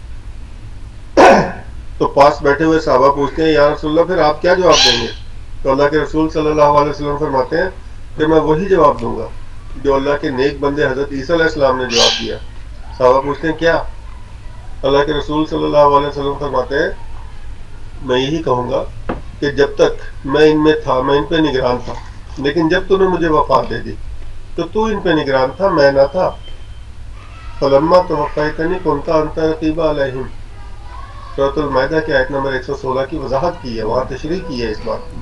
تو پاس بیٹھے ہوئے صحابہ پوچھتے ہیں یا رسول اللہ پھر آپ کیا جواب دیں گے؟ تو اللہ کے رسول صلی اللہ علیہ وسلم فرماتے ہیں کہ میں وہی جواب دوں گا جو اللہ کے نیک بندے حضرت عیسیٰ علیہ السلام نے جواب دیا۔ صحابہ پوچھتے ہیں کیا؟ اللہ کے رسول صلی اللہ علیہ وسلم فرماتے ہیں میں یہی کہوں گا کہ جب تک میں ان میں تھا میں ان پہ نگران تھا، لیکن جب تو نے مجھے وفات دے دی تو ان پہ نگران تھا، میں نہ تھا۔ فلما توفیتنی کنت انت رقیب علیہم، سورۃ المائدہ کی آیت نمبر 116 کی وضاحت کی ہے، وہاں تشریح کی ہے اس بات کی۔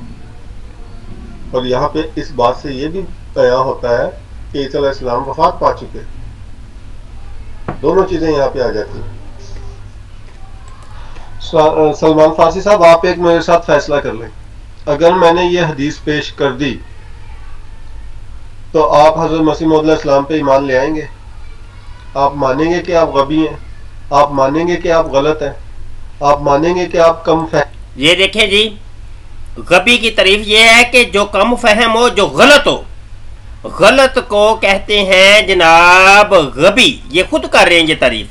اور یہاں پہ اس بات سے یہ بھی بیان ہوتا ہے کہ عیسیٰ علیہ السلام وفات پا چکے، دونوں چیزیں یہاں پہ آ جاتی ہیں۔ سلمان فارسی صاحب، آپ ایک میرے ساتھ فیصلہ کر لیں، اگر میں نے یہ حدیث پیش کر دی تو آپ حضرت مسیح موعود علیہ السلام پہ ایمان لے آئیں گے؟ آپ مانیں گے کہ آپ غبی ہیں؟ آپ مانیں گے کہ آپ غلط ہیں؟ آپ مانیں گے کہ آپ کم فہم؟ یہ دیکھیں جی، غبی کی تعریف یہ ہے کہ جو کم فہم ہو، جو غلط ہو، غلط کو کہتے ہیں جناب غبی، یہ خود کر رہے ہیں یہ تعریف،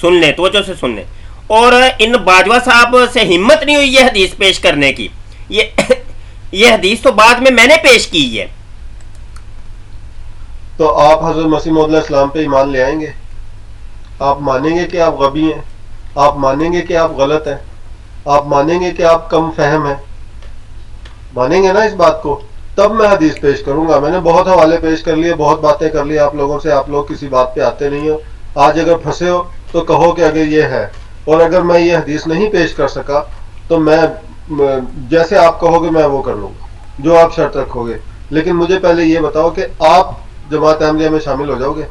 سن لیں توجہ سے سن لیں۔ اور ان باجوہ صاحب سے ہمت نہیں ہوئی یہ حدیث پیش کرنے کی، یہ حدیث تو بعد میں نے پیش کی ہے۔ تو آپ حضرت مسیح موعود علیہ السلام پہ ایمان لے آئیں گے؟ آپ مانیں گے کہ آپ غبی ہیں؟ آپ مانیں گے کہ آپ غلط ہیں؟ آپ مانیں گے کہ آپ کم فہم ہیں؟ مانیں گے نا اس بات کو؟ تب میں حدیث پیش کروں گا۔ میں نے بہت حوالے پیش کر لیے، بہت باتیں کر لی آپ لوگوں سے، آپ لوگ کسی بات پہ آتے نہیں ہو۔ آج اگر پھنسے ہو تو کہو کہ اگر یہ ہے، اور اگر میں یہ حدیث نہیں پیش کر سکا تو میں جیسے آپ کہو گے میں وہ کر لوں گا، جو آپ شرط رکھو گے۔ لیکن مجھے پہلے یہ بتاؤ کہ آپ جماعت احمدیہ میں شامل ہو جاؤ گے؟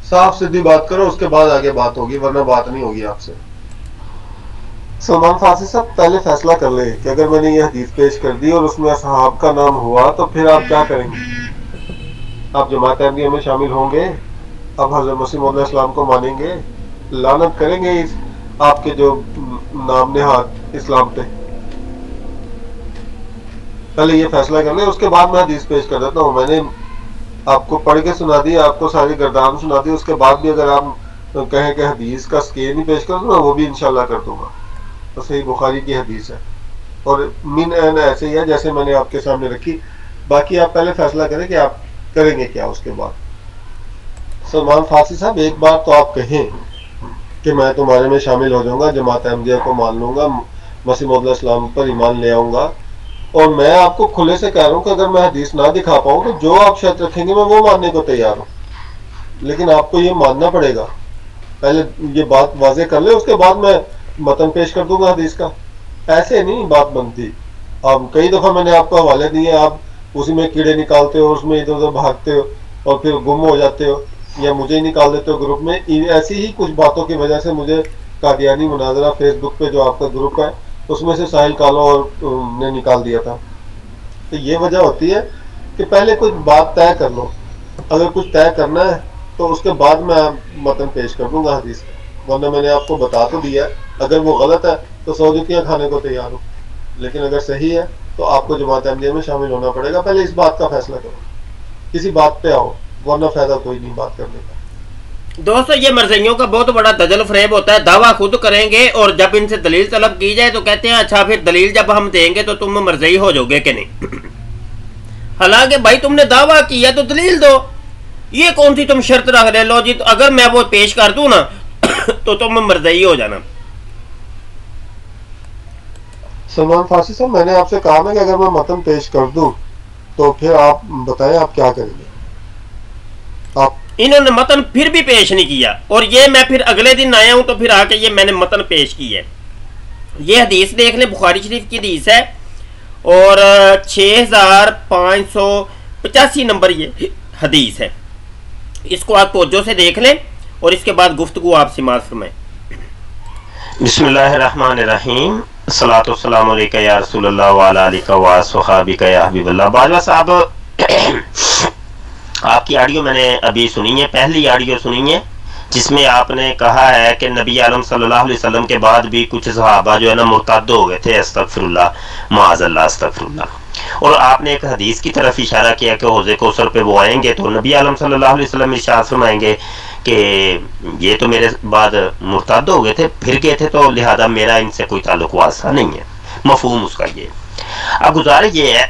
صاف سیدھی بات کرو، اس کے بعد آگے بات ہوگی، ورنہ بات نہیں ہوگی آپ سے۔ سلمان فارسی صاحب، پہلے فیصلہ کر لیں کہ اگر میں نے یہ حدیث پیش کر دی اور اس میں اصحاب کا نام ہوا تو پھر آپ کیا کریں گے؟ آپ جماعت احمدیہ میں شامل ہوں گے؟ آپ حضرت مسیح موعود علیہ السلام کو مانیں گے؟ لعنت کریں گے اس آپ کے جو نام نہاد اسلام پہ؟ پہلے یہ فیصلہ کر لیں، اس کے بعد میں حدیث پیش کر دیتا ہوں۔ میں نے آپ کو پڑھ کے سنا دی، آپ کو ساری گردان سنا دی، اس کے بعد بھی اگر آپ کہیں کہ حدیث کا سکیل نہیں پیش کر دوں میں وہ بھی انشاءاللہ کر دوں گا۔ تو صحیح بخاری کی حدیث ہے، اور من عین ایسے ہی ہے جیسے میں نے آپ کے سامنے رکھی۔ باقی آپ پہلے فیصلہ کریں کہ آپ کریں گے کیا اس کے بعد۔ سلمان فارسی صاحب، ایک بار تو آپ کہیں کہ میں تمہارے میں شامل ہو جاؤں گا، جماعت احمدیہ کو مان لوں گا، مسیح موعود علیہ السلام پر ایمان لے آؤں گا، اور میں آپ کو کھلے سے کہہ رہا ہوں کہ اگر میں حدیث نہ دکھا پاؤں تو جو آپ شرط رکھیں گے میں وہ ماننے کو تیار ہوں، لیکن آپ کو یہ ماننا پڑے گا۔ پہلے یہ بات واضح کر لیں، اس کے بعد میں متن پیش کر دوں گا حدیث کا۔ ایسے نہیں بات بنتی۔ اب کئی دفعہ میں نے آپ کو حوالے دیے، آپ اسی میں کیڑے نکالتے ہو، اس میں ادھر ادھر بھاگتے ہو اور پھر گم ہو جاتے ہو، یا مجھے ہی نکال دیتے ہو گروپ میں۔ ایسی ہی کچھ باتوں کی وجہ سے مجھے قادیانی مناظرہ فیس بک پہ جو آپ کا گروپ ہے اس میں سے ساحل کالو اور نے نکال دیا تھا۔ تو یہ وجہ ہوتی ہے کہ پہلے کچھ بات طے کر لو، اگر کچھ طے کرنا ہے تو اس کے بعد میں متن پیش کر دوں گا حدیث کا، ورنہ میں نے آپ کو بتا تو دیا ہے۔ اگر وہ غلط ہے تو 100 جوتیاں کھانے کو تیار ہوں، لیکن اگر صحیح ہے تو آپ کو جماعت احمدیہ میں شامل ہونا پڑے گا۔ پہلے اس بات کا فیصلہ کرو۔ کسی بات پہ آؤ، ورنہ فائدہ کوئی نہیں بات کرنے کا۔ دوستو یہ مرزائیوں کا بہت بڑا دجل فریب ہوتا ہے، دعویٰ خود کریں گے اور جب ان سے دلیل طلب کی جائے تو کہتے ہیں اچھا پھر دلیل جب ہم دیں گے تو تم مرزائی ہو جاؤ گے کہ نہیں۔ حالانکہ بھائی تم نے دعویٰ کیا تو دلیل دو، یہ کون سی تم شرط رکھ رہے لو جی اگر میں وہ پیش کر دوں نا تو تم مرزائی ہو جانا۔ سلمان فارسی صاحب، میں نے آپ سے کہا نا کہ اگر میں متن پیش کر دوں تو پھر آپ بتائیں آپ کیا کریں گے؟ آپ انہوں نے متن پھر بھی پیش نہیں کیا، اور یہ میں پھر اگلے دن آیا ہوں تو پھر آ کے یہ میں نے متن پیش کی ہے۔ یہ حدیث دیکھ لیں، بخاری شریف کی حدیث ہے اور 6585 نمبر یہ حدیث ہے، اس کو آپ توجہ سے دیکھ لیں اور اس کے بعد گفتگو آپ سماعت فرمائیں۔ بسم اللہ الرحمن الرحیم، الصلاۃ والسلام علیکہ یا رسول اللہ وعلی آلہ وصحبہ یا حبیب اللہ۔ باجوہ صاحب، آپ کی آڈیو میں نے ابھی سنی ہے، پہلی آڈیو سنی ہے جس میں آپ نے کہا ہے کہ نبی عالم صلی اللہ علیہ وسلم کے بعد بھی کچھ صحابہ جو ہے نا مرتد ہو گئے تھے، استغفر اللہ، معاذ اللہ، استغفر اللہ۔ اور آپ نے ایک حدیث کی طرف اشارہ کیا کہ حوض کوثر پہ وہ آئیں گے تو نبی عالم صلی اللہ علیہ وسلم ارشاد فرمائیں گے کہ یہ تو میرے بعد مرتد ہو گئے تھے، پھر گئے تھے، تو لہذا میرا ان سے کوئی تعلق واسطہ نہیں ہے۔ مفہوم اس کا یہ۔ اب گزارش یہ ہے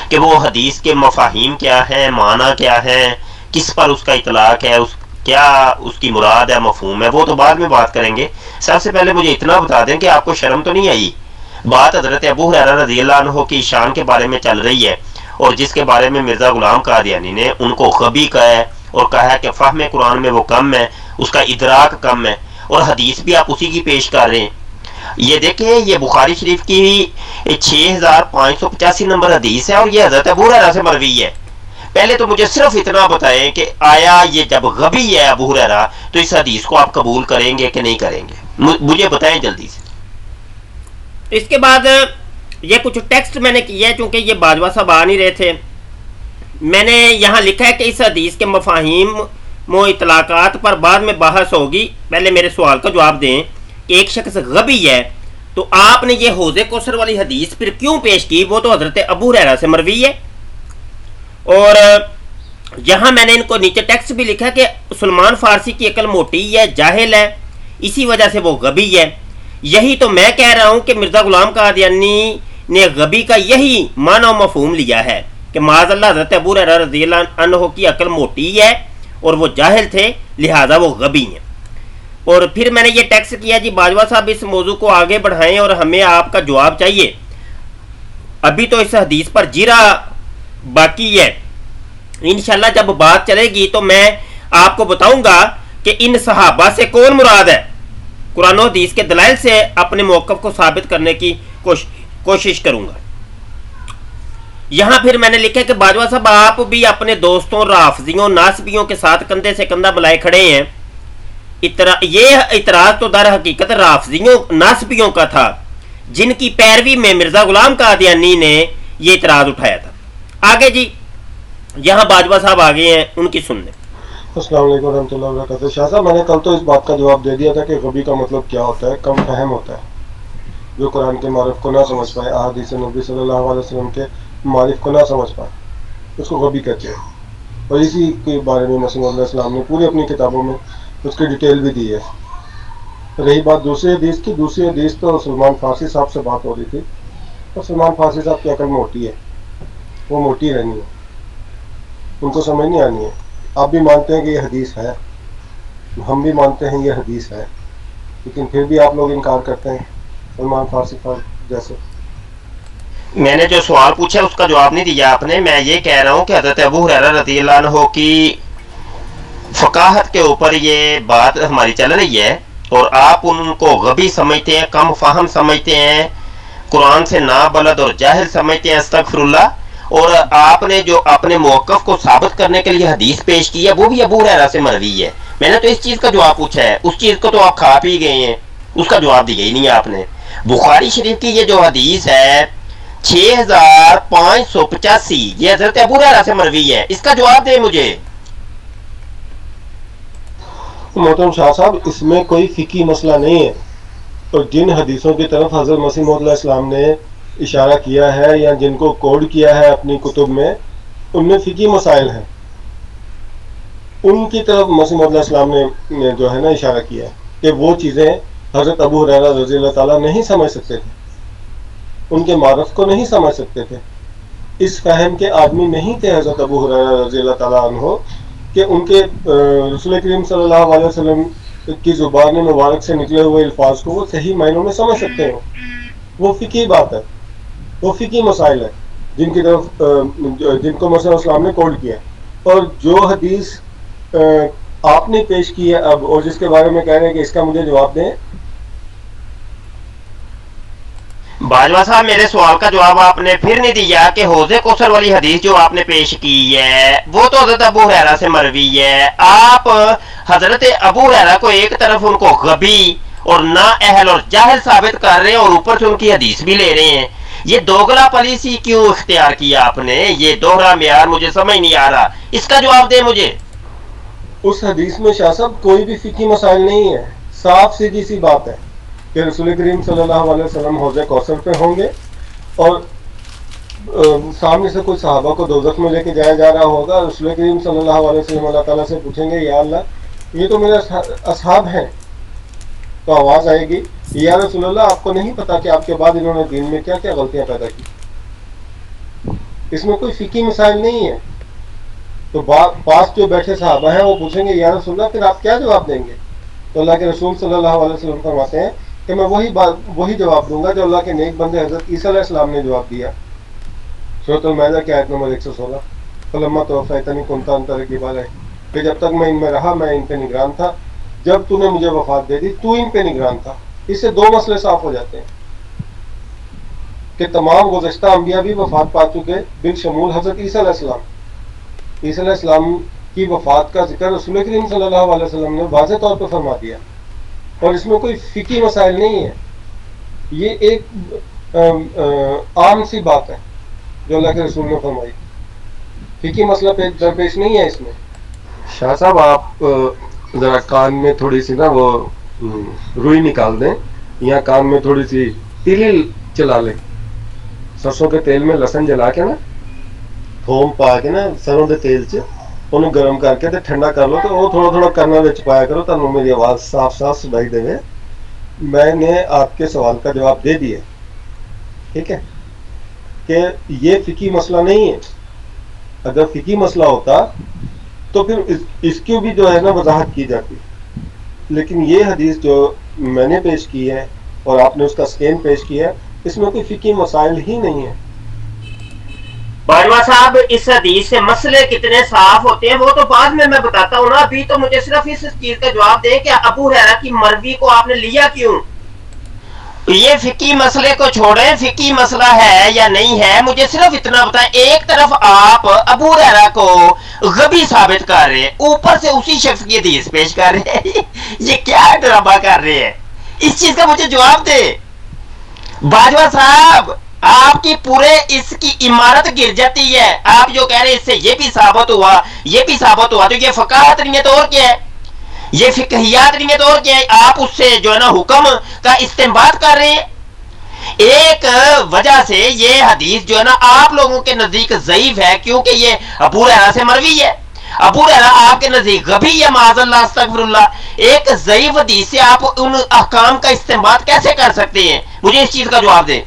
کہ وہ حدیث کے مفاہیم کیا ہیں، معنی کیا ہیں، کس پر اس کا اطلاق ہے، کیا اس کی مراد ہے، مفہوم ہے، وہ تو بعد میں بات کریں گے۔ سب سے پہلے مجھے اتنا بتا دیں کہ آپ کو شرم تو نہیں آئی؟ بات حضرت ابو ہریرہ رضی اللہ عنہ کی شان کے بارے میں چل رہی ہے، اور جس کے بارے میں مرزا غلام قادیانی نے ان کو غبی کہا ہے اور کہا ہے کہ فہم قرآن میں وہ کم ہے، اس کا ادراک کم ہے، اور حدیث بھی آپ اسی کی پیش کر رہے ہیں۔ یہ دیکھیں، یہ بخاری شریف کی 6585 نمبر حدیث ہے اور یہ حضرت ابو ہریرہ سے مروی ہے۔ پہلے تو مجھے صرف اتنا بتائیں کہ آیا یہ جب غبی ہے ابو ہریرہ تو اس حدیث کو آپ قبول کریں گے کہ نہیں کریں گے؟ مجھے بتائیں جلدی سے۔ اس کے بعد یہ کچھ ٹیکسٹ میں نے کیا ہے، چونکہ یہ باجوہ صاحب آ نہیں رہے تھے، میں نے یہاں لکھا ہے کہ اس حدیث کے مفاہیم و اطلاقات پر بعد میں بحث ہوگی، پہلے میرے سوال کا جواب دیں کہ ایک شخص غبی ہے تو آپ نے یہ حوض کوثر والی حدیث پھر کیوں پیش کی؟ وہ تو حضرت ابو ہریرہ سے مروی ہے۔ اور یہاں میں نے ان کو نیچے ٹیکسٹ بھی لکھا کہ سلمان فارسی کی عقل موٹی ہے، جاہل ہے، اسی وجہ سے وہ غبی ہے۔ یہی تو میں کہہ رہا ہوں کہ مرزا غلام قادیانی نے غبی کا یہی معنی و مفہوم لیا ہے کہ معاذ اللہ حضرت ابو ہریرہ رضی اللہ عنہ کی عقل موٹی ہے اور وہ جاہل تھے، لہذا وہ غبی ہیں۔ اور پھر میں نے یہ ٹیکسٹ کیا جی باجوہ صاحب اس موضوع کو آگے بڑھائیں اور ہمیں آپ کا جواب چاہیے، ابھی تو اس حدیث پر جیرا باقی ہے، انشاءاللہ جب بات چلے گی تو میں آپ کو بتاؤں گا کہ ان صحابہ سے کون مراد ہے، قرآن و حدیث کے دلائل سے اپنے موقف کو ثابت کرنے کی کوشش کروں گا۔ یہاں پھر میں نے لکھا کہ باجوہ صاحب آپ بھی اپنے دوستوں رافضیوں ناسبیوں کے ساتھ کندھے سے کندھا ملائے کھڑے ہیں۔ یہ اعتراض تو در حقیقت رافضیوں ناسبیوں کا تھا جن کی پیروی میں مرزا غلام قادیانی نے یہ اعتراض اٹھایا تھا۔ آگے جی یہاں باجوہ صاحب آگے ہیں، ان کی سن لیں۔ السلام علیکم ورحمۃ اللہ وبرکاتہ۔ شاہ صاحب، میں نے کل تو اس بات کا جواب دے دیا تھا کہ غبی کا مطلب کیا ہوتا ہے، کم فہم ہوتا ہے، جو قرآن کے معرف کو نہ سمجھ پائے، احادیث نبی صلی اللہ علیہ وسلم کے معرف کو نہ سمجھ پائے، اس کو غبی کہتے ہیں۔ اور اسی کے بارے میں مسیح علیہ السلام نے پوری اپنی کتابوں میں اس کی ڈیٹیل بھی دی ہے۔ رہی بات دوسری حدیث کی، دوسری حدیث تو سلمان فارسی صاحب سے بات ہو رہی تھی، اور سلمان فارسی صاحب کی عقل موٹی ہے، وہ موٹی رہنی ہے، ان کو سمجھ نہیں آنی ہے۔ آپ بھی مانتے ہیں کہ یہ حدیث ہے، ہم بھی مانتے ہیں یہ حدیث ہے، لیکن پھر بھی آپ لوگ انکار کرتے ہیں سلمان فارسی صاحب جیسے۔ میں نے جو سوال پوچھا اس کا جواب نہیں دیا آپ نے۔ میں یہ کہہ رہا ہوں کہ حضرت ابو ہریرہ رضی اللہ عنہ کی فقاہت کے اوپر یہ بات ہماری چل رہی ہے اور آپ ان کو غبی سمجھتے ہیں، کم فہم سمجھتے ہیں، قرآن سے نابلد اور جاہل سمجھتے ہیں، استغفر اللہ۔ اور آپ نے جو اپنے موقف کو ثابت کرنے کے لیے حدیث پیش کی ہے وہ بھی ابو ہریرہ سے مروی ہے۔ میں نے تو اس چیز کا جواب پوچھا ہے، اس چیز کو تو آپ کھا پی گئے ہیں، اس کا جواب دیا ہی نہیں آپ نے۔ بخاری شریف کی یہ جو حدیث ہے 6585 یہ حضرت ابو ہریرہ سے مروی ہے، اس کا جواب دیں مجھے۔ محترم شاہ صاحب، اس میں کوئی فقہی مسئلہ نہیں ہے، اور جن حدیثوں کی طرف حضرت مسیح موعود علیہ السلام نے اشارہ کیا ہے یا جن کو کوڈ کیا ہے اپنی کتب میں، ان میں فقہی مسائل ہیں، ان کی طرف مسیح موعود علیہ السلام نے جو ہے نا اشارہ کیا ہے کہ وہ چیزیں حضرت ابو ہریرہ رضی اللہ تعالیٰ نہیں سمجھ سکتے تھے، ان کے معرف کو نہیں سمجھ سکتے تھے، اس فہم کے آدمی نہیں تھے حضرت ابو ہریرہ رضی اللہ تعالیٰ عنہ کہ ان کے رسول کریم صلی اللہ علیہ وسلم کی زبان مبارک سے نکلے ہوئے الفاظ کو وہ صحیح معنوں میں سمجھ سکتے ہوں۔ وہ فقہی بات ہے، وہ فقہی مسائل ہے جن کی طرف جن کو مسیح اسلام نے کوڈ کیا ہے۔ اور جو حدیث آپ نے پیش کی ہے اب، اور جس کے بارے میں کہہ رہے ہیں کہ اس کا مجھے جواب دیں۔ باجوہ صاحب میرے سوال کا جواب آپ نے پھر نہیں دیا کہ حوض کوثر والی حدیث جو آپ نے پیش کی ہے وہ تو حضرت ابو ہریرہ سے مروی ہے، آپ حضرت ابو ہریرہ کو ایک طرف ان کو غبی اور نا اہل اور جاہل ثابت کر رہے ہیں اور اوپر سے ان کی حدیث بھی لے رہے ہیں، یہ دوگلا پالیسی کیوں اختیار کیا آپ نے؟ یہ دوہرا معیار مجھے سمجھ نہیں آ رہا، اس کا جواب دیں مجھے۔ اس حدیث میں شاہ صاحب کوئی بھی فقہی مسائل نہیں ہے، صاف سیدھی سی بات ہے کہ رسول کریم صلی اللہ علیہ وسلم حوض کوثر پہ ہوں گے اور سامنے سے کوئی صحابہ کو دوزخ میں لے کے جایا جا رہا ہوگا، رسول کریم صلی اللہ علیہ وسلم اللہ تعالیٰ سے پوچھیں گے یا اللہ یہ تو میرے اصحاب ہیں، تو آواز آئے گی یا رسول اللہ آپ کو نہیں پتا کہ آپ کے بعد انہوں نے دین میں کیا کیا غلطیاں پیدا کی؟ اس میں کوئی فقہی مسائل نہیں ہے۔ تو پاس جو بیٹھے صحابہ ہیں وہ پوچھیں گے یا رسول اللہ پھر آپ کیا جواب دیں گے؟ تو اللہ کے رسول صلی اللہ علیہ وسلم فرماتے ہیں کہ میں وہی جواب دوں گا جو اللہ کے نیک بندے حضرت عیسیٰ علیہ السلام نے جواب دیا، سورۃ المائدہ کی آیت نمبر 116، فلما توفیتنی کنت انت رقیب علیہ، کہ جب تک میں ان میں رہا میں ان پہ نگران تھا، جب تو نے مجھے وفات دے دی تو ان پہ نگران تھا۔ اس سے دو مسئلے صاف ہو جاتے ہیں کہ تمام گزشتہ انبیاء بھی وفات پا چکے بالشمول حضرت عیسیٰ علیہ السلام۔ عیسیٰ علیہ السلام کی وفات کا ذکر رسول کریم صلی اللہ علیہ وسلم نے واضح طور پہ فرما دیا، اور اس میں کوئی فقہی مسائل نہیں ہے، یہ ایک عام سی بات ہے جو اللہ کے رسول نے فرمائی، فقہی مسئلہ درپیش نہیں ہے اس میں۔ شاہ صاحب آپ ذرا کان میں تھوڑی سی نا وہ روئی نکال دیں یا کان میں تھوڑی سی تیل چلا لیں، سرسوں کے تیل میں لہسن جلا کے نا تھوم پا کے نا سروں کے تیل چ انہوں گرم کر کے ٹھنڈا کر لو تو وہ تھوڑا تھوڑا کرنا وچ پایا کرو تمہیں میری آواز صاف صاف سنائی دے۔ میں نے آپ کے سوال کا جواب دے دیا، ٹھیک ہے، کہ یہ فقہی مسئلہ نہیں ہے۔ اگر فقہی مسئلہ ہوتا تو پھر اس کی بھی جو ہے نا وضاحت کی جاتی، لیکن یہ حدیث جو میں نے پیش کی ہے اور آپ نے اس کا سکین پیش کیا ہے، اس میں کوئی فقہی مسائل ہی نہیں ہے۔ باجوہ صاحب اس حدیث سے مسئلے کتنے صاف ہوتے ہیں وہ تو بعد میں بتاتا ہوں نا، ابھی تو مجھے صرف اس چیز کا جواب دیں کہ ابو ہریرہ کی مروی کو آپ نے لیا کیوں؟ یہ فقہی مسئلے کو چھوڑیں، فقہی مسئلہ ہے یا نہیں ہے مجھے صرف اتنا بتائیں، ایک طرف آپ ابو ہریرہ کو غبی ثابت کر رہے ہیں، اوپر سے اسی شخص کی حدیث پیش کر رہے ہیں، یہ کیا ڈرامہ کر رہے ہیں؟ اس چیز کا مجھے جواب دے باجوہ صاحب۔ آپ کی پورے اس کی عمارت گر جاتی ہے، آپ جو کہہ رہے ہیں اس سے یہ بھی ثابت ہوا یہ بھی ثابت ہوا، تو یہ فقاہت نہیں ہے تو اور کیا ہے؟ یہ فقہیات نہیں ہے تو اور کیا ہے؟ آپ اس سے جو ہے نا حکم کا استنباط کر رہے ہیں۔ ایک وجہ سے یہ حدیث جو ہے نا آپ لوگوں کے نزدیک ضعیف ہے کیونکہ یہ ابو ہریرہ سے مروی ہے، ابو ہریرہ آپ کے نزدیک غبی ہے، معاذ اللہ استغفر اللہ۔ ایک ضعیف حدیث سے آپ ان احکام کا استنباط کیسے کر سکتے ہیں؟ مجھے اس چیز کا جواب دیں۔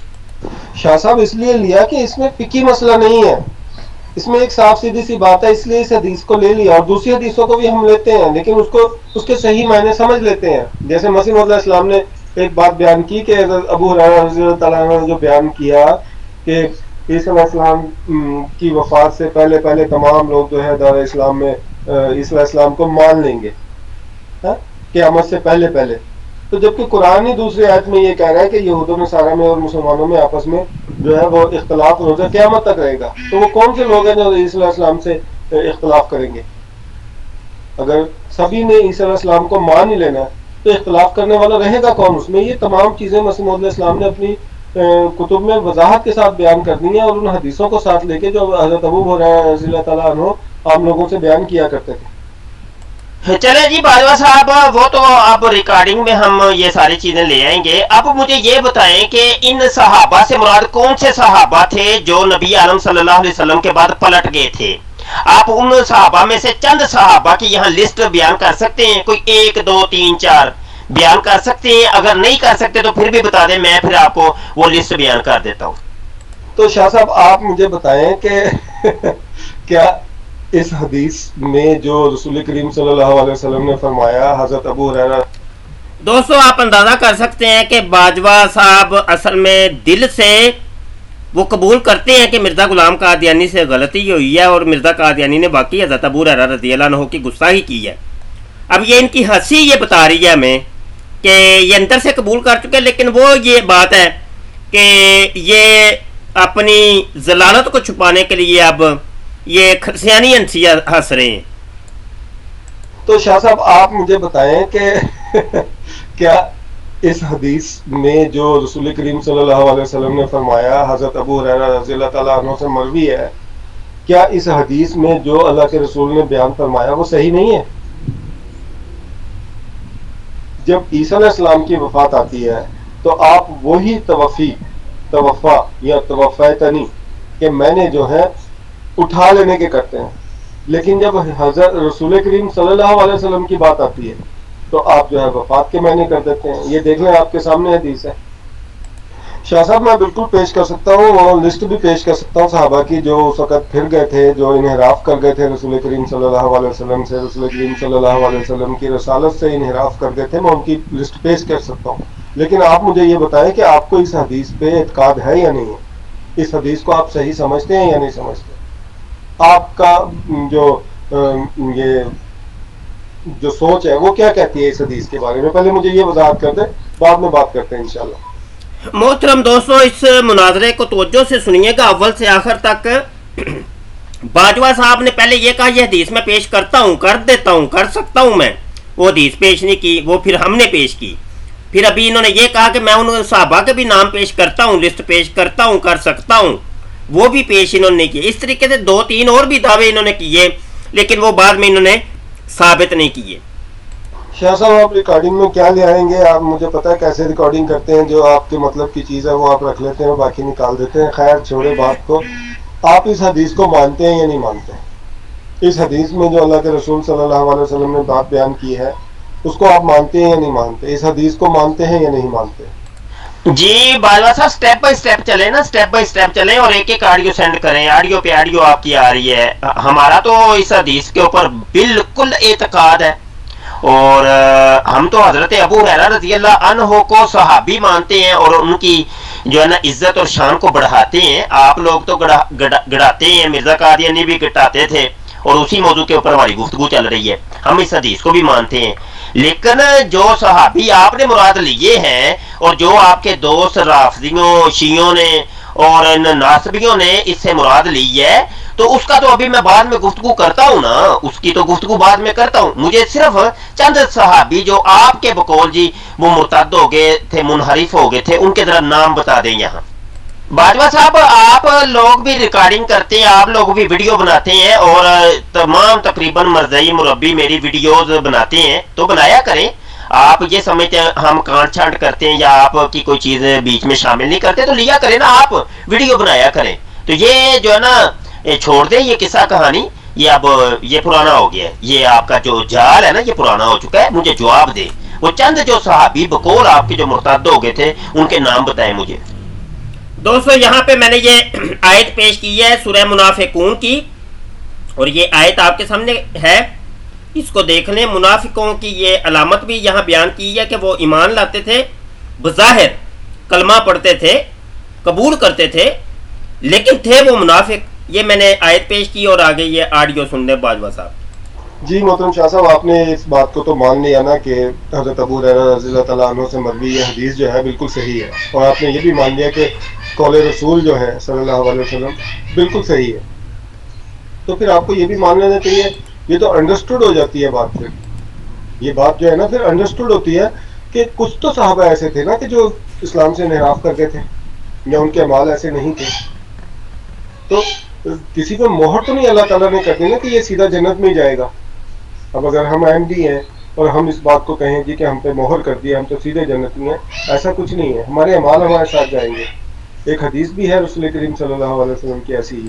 شاہ صاحب اس لیے لیا کہ اس میں فقہی مسئلہ نہیں ہے، اس میں ایک صاف سیدھی سی بات ہے، اس لیے اس حدیث کو لے لیا، اور دوسری حدیثوں کو بھی ہم لیتے ہیں لیکن اس کے صحیح معنی سمجھ لیتے ہیں۔ جیسے مسیح موعود علیہ السلام نے ایک بات بیان کی کہ ابو ہریرہ رضی اللہ تعالیٰ عنہ نے جو بیان کیا کہ عیسیٰ علیہ السلام کی وفات سے پہلے پہلے تمام لوگ جو ہے دار اسلام میں عیسیٰ علیہ السلام کو مان لیں گے قیامت سے پہلے پہلے، تو جبکہ قرآن ہی دوسری آیت میں یہ کہہ رہا ہے کہ یہود و نصارہ میں اور مسلمانوں میں آپس میں جو ہے وہ اختلاف روزہ قیامت تک رہے گا، تو وہ کون سے لوگ ہیں جو عیسیٰ علیہ السلام سے اختلاف کریں گے؟ اگر سبھی نے عیسیٰ علیہ السلام کو مان ہی لینا ہے تو اختلاف کرنے والا رہے گا کون اس میں؟ یہ تمام چیزیں مسیح موعود علیہ السلام نے اپنی کتب میں وضاحت کے ساتھ بیان کر دی ہیں، اور ان حدیثوں کو ساتھ لے کے جو حضرت ابو ہریرہ رضی اللہ تعالیٰ عنہ عام لوگوں سے بیان کیا کرتے تھے۔ چلے جی باجوہ صاحب، وہ تو اب ریکارڈنگ میں ہم یہ ساری چیزیں لے آئیں گے۔ اب مجھے یہ بتائیں کہ ان صحابہ سے مراد کون سے صحابہ تھے جو نبی عالم صلی اللہ علیہ وسلم کے بعد پلٹ گئے تھے؟ آپ ان صحابہ میں سے چند صحابہ کی یہاں لسٹ بیان کر سکتے ہیں؟ کوئی 1 2 3 4 بیان کر سکتے ہیں؟ اگر نہیں کر سکتے تو پھر بھی بتا دیں، میں پھر آپ کو وہ لسٹ بیان کر دیتا ہوں۔ تو شاہ صاحب آپ مجھے بتائیں کہ کیا اس حدیث میں جو رسول کریم صلی اللہ علیہ وسلم نے فرمایا، حضرت ابو ہریرہ، دوستو آپ اندازہ کر سکتے ہیں کہ باجوہ صاحب اصل میں دل سے وہ قبول کرتے ہیں کہ مرزا غلام قادیانی سے غلطی ہوئی ہے اور مرزا قادیانی نے واقعی حضرت ابو ہریرہ رضی اللہ عنہ کی گستاخی کی ہے۔ اب یہ ان کی ہنسی یہ بتا رہی ہے ہمیں کہ یہ اندر سے قبول کر چکے، لیکن وہ یہ بات ہے کہ یہ اپنی ضلالت کو چھپانے کے لیے اب یہ کھرسیانی ہنسی ہنس رہے ہیں۔ تو شاہ صاحب آپ مجھے بتائیں کہ کیا اس حدیث میں جو رسول کریم صلی اللہ علیہ وسلم نے فرمایا، حضرت ابو ہریرہ رضی اللہ تعالیٰ عنہ سے مروی ہے، کیا اس حدیث میں جو اللہ کے رسول نے بیان فرمایا وہ صحیح نہیں ہے؟ جب عیسیٰ علیہ السلام کی وفات آتی ہے تو آپ وہی توفا یا توفیتنی کہ میں نے جو ہے اٹھا لینے کے کرتے ہیں، لیکن جب حضرت رسول کریم صلی اللہ علیہ وسلم کی بات آتی ہے تو آپ جو ہے وفات کے معنی کر دیتے ہیں۔ یہ دیکھ لیں، آپ کے سامنے حدیث ہے۔ شاہ صاحب میں بالکل پیش کر سکتا ہوں، اور لسٹ بھی پیش کر سکتا ہوں صحابہ کی جو اس وقت پھر گئے تھے، جو انحراف کر گئے تھے رسول کریم صلی اللہ علیہ وسلم سے، رسول کریم صلی اللہ علیہ وسلم کی رسالت سے انحراف کر گئے تھے، میں ان کی لسٹ پیش کر سکتا ہوں۔ لیکن آپ مجھے یہ بتائیں کہ آپ کو اس حدیث پہ اعتقاد ہے یا نہیں ہے؟ اس حدیث کو آپ صحیح سمجھتے ہیں یا نہیں سمجھتے؟ آپ کا جو سوچ ہے وہ کیا کہتی ہے اس حدیث کے بارے میں؟ پہلے مجھے یہ وضاحت کر دیں، بعد میں بات کرتے ہیں انشاءاللہ۔ محترم دوستو اس مناظرے کو توجہ سے سنیے گا اول سے آخر تک۔ باجوہ صاحب نے پہلے یہ کہا یہ حدیث میں پیش کرتا ہوں، کر دیتا ہوں، کر سکتا ہوں میں، وہ حدیث پیش نہیں کی، وہ پھر ہم نے پیش کی۔ پھر ابھی انہوں نے یہ کہا کہ میں ان صحابہ کے بھی نام پیش کرتا ہوں، لسٹ پیش کرتا ہوں، کر سکتا ہوں، وہ بھی پیش انہوں نے کیے۔ اس طریقے سے 2 3 اور بھی دعوے انہوں نے کیے، لیکن وہ بعد میں انہوں نے ثابت نہیں کیے۔ شاہ صاحب آپ ریکارڈنگ میں کیا لے آئیں گے؟ آپ مجھے پتا ہے کیسے ریکارڈنگ کرتے ہیں، جو آپ کے مطلب کی چیز ہے وہ آپ رکھ لیتے ہیں، باقی نکال دیتے ہیں۔ خیر چھوڑے بات کو، آپ اس حدیث کو مانتے ہیں یا نہیں مانتے؟ اس حدیث میں جو اللہ کے رسول صلی اللہ علیہ وسلم نے بات بیان کی ہے اس کو آپ مانتے ہیں یا نہیں مانتے؟ اس حدیث کو مانتے ہیں یا نہیں مانتے؟ جی باجوہ صاحب سٹیپ بائی سٹیپ چلیں نا، سٹیپ بائی سٹیپ چلیں اور ایک ایک آڈیو سینڈ کریں، آڈیو پہ آڈیو آپ کی آ رہی ہے۔ ہمارا تو اس حدیث کے اوپر بالکل اعتقاد ہے، اور ہم تو حضرت ابو ہریرہ رضی اللہ عنہ کو صحابی مانتے ہیں اور ان کی جو ہے نا عزت اور شان کو بڑھاتے ہیں۔ آپ لوگ تو گڑاتے ہیں، مرزا قادیانی بھی گٹاتے تھے، اور اسی موضوع کے اوپر ہماری گفتگو چل رہی ہے۔ ہم اس حدیث کو بھی مانتے ہیں، لیکن جو صحابی آپ نے مراد لیے ہیں اور جو آپ کے دوست رافضیوں، شیعوں نے اور ناصبیوں نے اس سے مراد لی ہے، تو اس کا تو ابھی میں بعد میں گفتگو کرتا ہوں نا، اس کی تو گفتگو بعد میں کرتا ہوں۔ مجھے صرف چند صحابی جو آپ کے بقول جی وہ مرتد ہو گئے تھے، منحرف ہو گئے تھے، ان کے ذرا نام بتا دیں یہاں۔ باجوہ صاحب آپ لوگ بھی ریکارڈنگ کرتے ہیں، آپ لوگ بھی ویڈیو بناتے ہیں، اور تمام تقریباً مرزائی مربی میری ویڈیوز بناتے ہیں، تو بنایا کریں۔ آپ یہ سمجھتے ہیں ہم کانٹ چھانٹ کرتے ہیں یا آپ کی کوئی چیز بیچ میں شامل نہیں کرتے، تو لیا کریں نا، آپ ویڈیو بنایا کریں۔ تو یہ جو ہے نا چھوڑ دیں یہ قصہ کہانی، یہ اب یہ پرانا ہو گیا ہے، یہ آپ کا جو جال ہے نا یہ پرانا ہو چکا ہے۔ مجھے جواب دیں، وہ چند جو صحابی بقول آپ کے جو مرتد ہو گئے تھے ان کے نام بتائیں مجھے۔ دوستو یہاں پہ میں نے یہ آیت پیش کی ہے سورہ منافقون کی، اور یہ آیت آپ کے سامنے ہے، اس کو دیکھ لیں۔ منافقوں کی یہ علامت بھی یہاں بیان کی ہے کہ وہ ایمان لاتے تھے، بظاہر کلمہ پڑھتے تھے، قبول کرتے تھے، لیکن تھے وہ منافق۔ یہ میں نے آیت پیش کی، اور آگے یہ آڈیو سن لیں باجوہ صاحب۔ جی محترم شاہ صاحب آپ نے اس بات کو تو مان لیا نا کہ حضرت ابو ہریرہ رضی اللہ تعالیٰ عنہ سے مروی یہ حدیث جو ہے بالکل صحیح ہے، اور آپ نے یہ بھی مان لیا کہ قول رسول جو ہے صلی اللہ علیہ وسلم بالکل صحیح ہے، تو پھر آپ کو یہ بھی مان لینا چاہیے۔ یہ تو انڈرسٹوڈ ہو جاتی ہے بات، پھر یہ بات جو ہے نا پھر انڈرسٹوڈ ہوتی ہے کہ کچھ تو صحابہ ایسے تھے نا کہ جو اسلام سے انحراف کر گئے تھے، یا ان کے اعمال ایسے نہیں تھے، تو کسی کو مہر تو نہیں اللہ تعالیٰ نے کر دی نا کہ یہ سیدھا جنت میں ہی جائے گا۔ اب اگر ہم احمدی ہیں اور ہم اس بات کو کہیں جی کہ ہم پہ مہر کر دیا ہم تو سیدھے جنت میں ہیں، ایسا کچھ نہیں ہے، ہمارے اعمال ہمارے ساتھ جائیں گے۔ ایک حدیث بھی ہے رسول کریم صلی اللہ علیہ وسلم کی ایسی ہی۔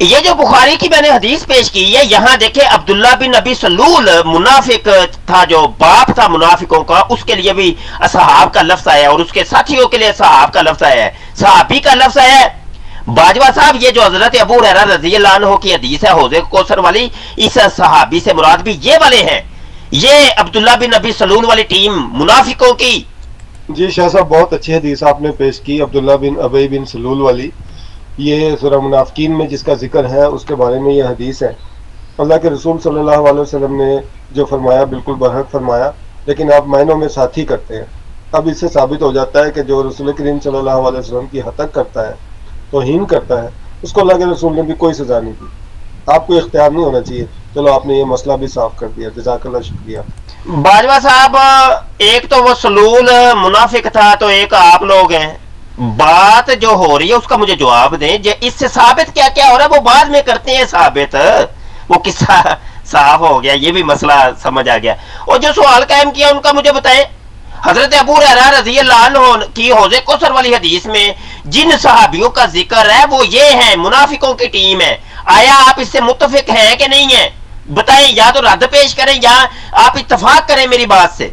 یہ جو بخاری کی میں نے حدیث پیش کی ہے، یہاں دیکھیں عبداللہ بن ابی سلول منافق تھا، جو باپ تھا منافقوں کا، اس کے لیے بھی اصحاب کا لفظ آیا ہے، اور اس کے ساتھیوں کے لیے صحاب کا لفظ آیا ہے، صحابی کا لفظ آیا ہے۔ باجوہ صاحب یہ جو حضرت ابو ہریرہ رضی اللہ عنہ کی حدیث ہے حوض کوثر والی، اس صحابی سے مراد بھی یہ والے ہیں، یہ عبداللہ بن ابی سلول والی ٹیم منافقوں کی۔ جی شاہ صاحب، بہت اچھی حدیث آپ نے پیش کی عبداللہ بن ابی بن سلول والی۔ یہ سورہ منافقین میں جس کا ذکر ہے اس کے بارے میں یہ حدیث ہے۔ اللہ کے رسول صلی اللہ علیہ وسلم نے جو فرمایا بالکل برحق فرمایا، لیکن آپ معنوں میں ساتھی کرتے ہیں۔ اب اس سے ثابت ہو جاتا ہے کہ جو رسول کریم صلی اللہ علیہ وسلم کی ہتک کرتا ہے، توہین کرتا ہے، اس کو اللہ کے رسول نے بھی کوئی سزا نہیں دی۔ آپ کو اختیار نہیں ہونا چاہیے۔ چلو آپ نے یہ مسئلہ بھی صاف کر دیا، جزاک اللہ، شکریہ۔ باجوہ صاحب ایک تو وہ سلول منافق تھا، تو ایک آپ لوگ ہیں۔ بات جو ہو رہی ہے اس کا مجھے جواب دیں، اس سے ثابت کیا کیا ہو رہا ہے؟ وہ بعد میں کرتے ہیں ثابت، وہ قصہ صاف ہو گیا، یہ بھی مسئلہ سمجھ آ گیا۔ اور جو سوال قائم کیا ان کا مجھے بتائیں۔ حضرت ابو ہریرہ رضی اللہ عنہ کی حوض کوثر والی حدیث میں جن صحابیوں کا ذکر ہے وہ یہ ہیں، منافقوں کی ٹیم ہے۔ آیا آپ اس سے متفق ہیں کہ نہیں ہیں؟ بتائیں، یا تو رد پیش کریں یا آپ اتفاق کریں میری بات سے۔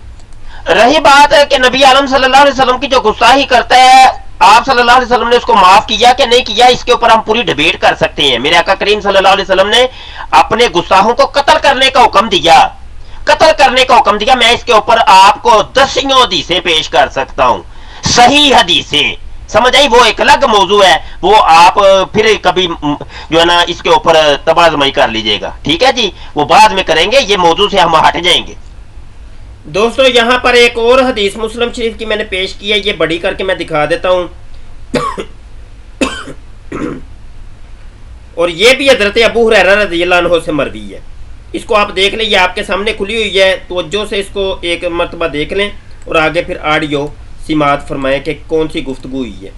رہی بات ہے کہ نبی عالم صلی اللہ علیہ وسلم کی جو گستاخی کرتا ہے، آپ صلی اللہ علیہ وسلم نے اس کو معاف کیا کہ نہیں کیا، اس کے اوپر ہم پوری ڈیبیٹ کر سکتے ہیں۔ میرے آقا کریم صلی اللہ علیہ وسلم نے اپنے گستاخوں کو قتل کرنے کا حکم دیا، قتل کرنے کا حکم دیا۔ میں اس کے اوپر آپ کو دسیوں حدیثیں پیش کر سکتا ہوں، صحیح حدیثیں، سمجھ آئی؟ وہ ایک الگ موضوع ہے، وہ آپ پھر کبھی جو ہے نا اس کے اوپر تبازمائی کر لیجئے گا، ٹھیک ہے جی؟ وہ بعد میں کریں گے، یہ موضوع سے ہم ہٹ جائیں گے۔ دوستو یہاں پر ایک اور حدیث مسلم شریف کی میں نے پیش کی ہے، یہ بڑی کر کے میں دکھا دیتا ہوں، اور یہ بھی حضرت ابو ہریرہ رضی اللہ عنہ سے مروی ہے۔ اس کو آپ دیکھ لیں، یہ آپ کے سامنے کھلی ہوئی ہے، توجہ سے اس کو ایک مرتبہ دیکھ لیں اور آگے پھر آڈیو سماعت فرمائیں کہ کون سی گفتگو ہوئی ہے۔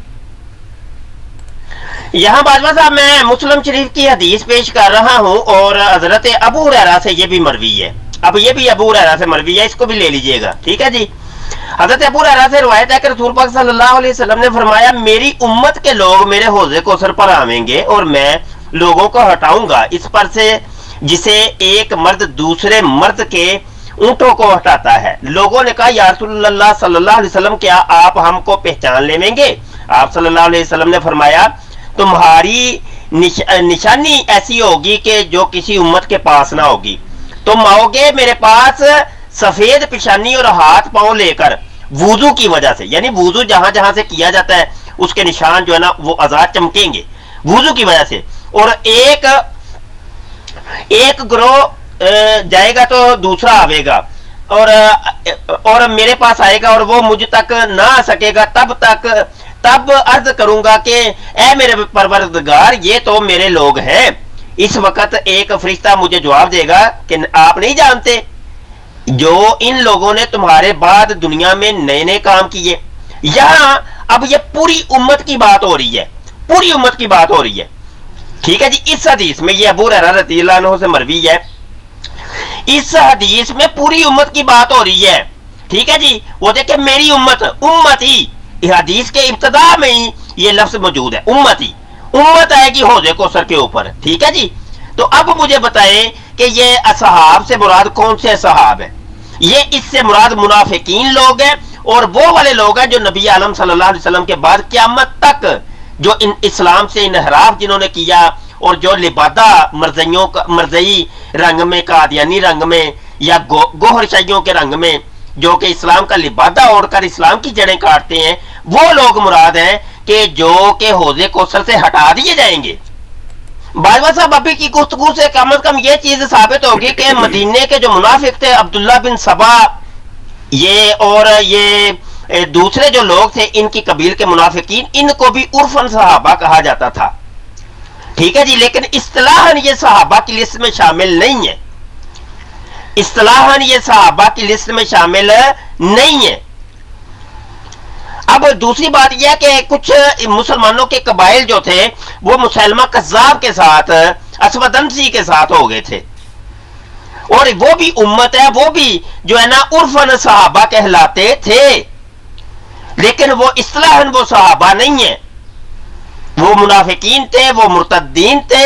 یہاں باجوہ صاحب میں مسلم شریف کی حدیث پیش کر رہا ہوں، اور حضرت ابو ہریرہ سے یہ بھی مروی ہے۔ اب یہ بھی ابو ہریرہ سے مروی ہے، اس کو بھی لے لیجئے گا، ٹھیک ہے جی؟ حضرت ابو ہریرہ سے روایت ہے کہ رسول پاک صلی اللہ علیہ وسلم نے فرمایا، میری امت کے لوگ میرے حوض کوثر پر آویں گے اور میں لوگوں کو ہٹاؤں گا اس پر سے جسے ایک مرد دوسرے مرد کے اونٹوں کو ہٹاتا ہے۔ لوگوں نے کہا، یا رسول اللہ صلی اللہ علیہ وسلم، کیا آپ ہم کو پہچان لیں گے؟ آپ صلی اللہ علیہ وسلم نے فرمایا، تمہاری نشانی ایسی ہوگی کہ جو کسی امت کے پاس نہ ہوگی۔ تم آؤ گے میرے پاس سفید پیشانی اور ہاتھ پاؤں لے کر، وضو کی وجہ سے، یعنی وضو جہاں جہاں سے کیا جاتا ہے اس کے نشان جو ہے نا وہ آزاد چمکیں گے وضو کی وجہ سے۔ اور ایک گروہ جائے گا تو دوسرا آئے گا، اور میرے پاس آئے گا اور وہ مجھ تک نہ آ سکے گا تب عرض کروں گا کہ اے میرے پروردگار، یہ تو میرے لوگ ہیں۔ اس وقت ایک فرشتہ مجھے جواب دے گا کہ آپ نہیں جانتے جو ان لوگوں نے تمہارے بعد دنیا میں نئے نئے کام کیے۔ یہاں اب یہ پوری امت کی بات ہو رہی ہے، پوری امت کی بات ہو رہی ہے، ٹھیک ہے جی؟ اس حدیث میں یہ ابو ہریرہ رضی اللہ عنہ سے مروی ہے، اس حدیث میں پوری امت کی بات ہو رہی ہے، ٹھیک ہے جی؟ وہ دیکھیں، میری امت ہی، حدیث کے ابتدا میں ہی یہ لفظ موجود ہے، امت آئے گی حوض کوثر کے اوپر، ٹھیک ہے جی؟ تو اب مجھے بتائیں کہ یہ اصحاب سے مراد کون سے اصحاب ہیں؟ یہ اس سے مراد منافقین لوگ ہیں، اور وہ والے لوگ ہیں جو نبی عالم صلی اللہ علیہ وسلم کے بعد قیامت تک جو اسلام سے انحراف جنہوں نے کیا، اور جو لبادہ مرزئی رنگ میں، قادیانی رنگ میں، یا گوہر شائیوں کے رنگ میں، جو کہ اسلام کا لبادہ اوڑھ کر اسلام کی جڑیں کاٹتے ہیں، وہ لوگ مراد ہیں کہ جو کہ حوض کوثر سے ہٹا دیے جائیں گے۔ باجوہ صاحب ابھی کی گفتگو سے کم از کم یہ چیز ثابت ہوگی کہ مدینے کے جو منافق تھے، عبداللہ بن سبا اور یہ دوسرے جو لوگ تھے ان کی قبیل کے منافقین، ان کو بھی عرفاً صحابہ کہا جاتا تھا، ٹھیک ہے جی؟ لیکن اصطلاحاً یہ صحابہ کی لسٹ میں شامل نہیں ہے، اصطلاحاً یہ صحابہ کی لسٹ میں شامل نہیں ہے۔ اب دوسری بات یہ ہے کہ کچھ مسلمانوں کے قبائل جو تھے وہ مسلمہ کذاب کے ساتھ، اسود انسی کے ساتھ ہو گئے تھے، اور وہ بھی امت ہے، وہ بھی جو ہے نا عرفاً صحابہ کہلاتے تھے، لیکن وہ اصطلاحاً وہ صحابہ نہیں ہیں، وہ منافقین تھے، وہ مرتدین تھے،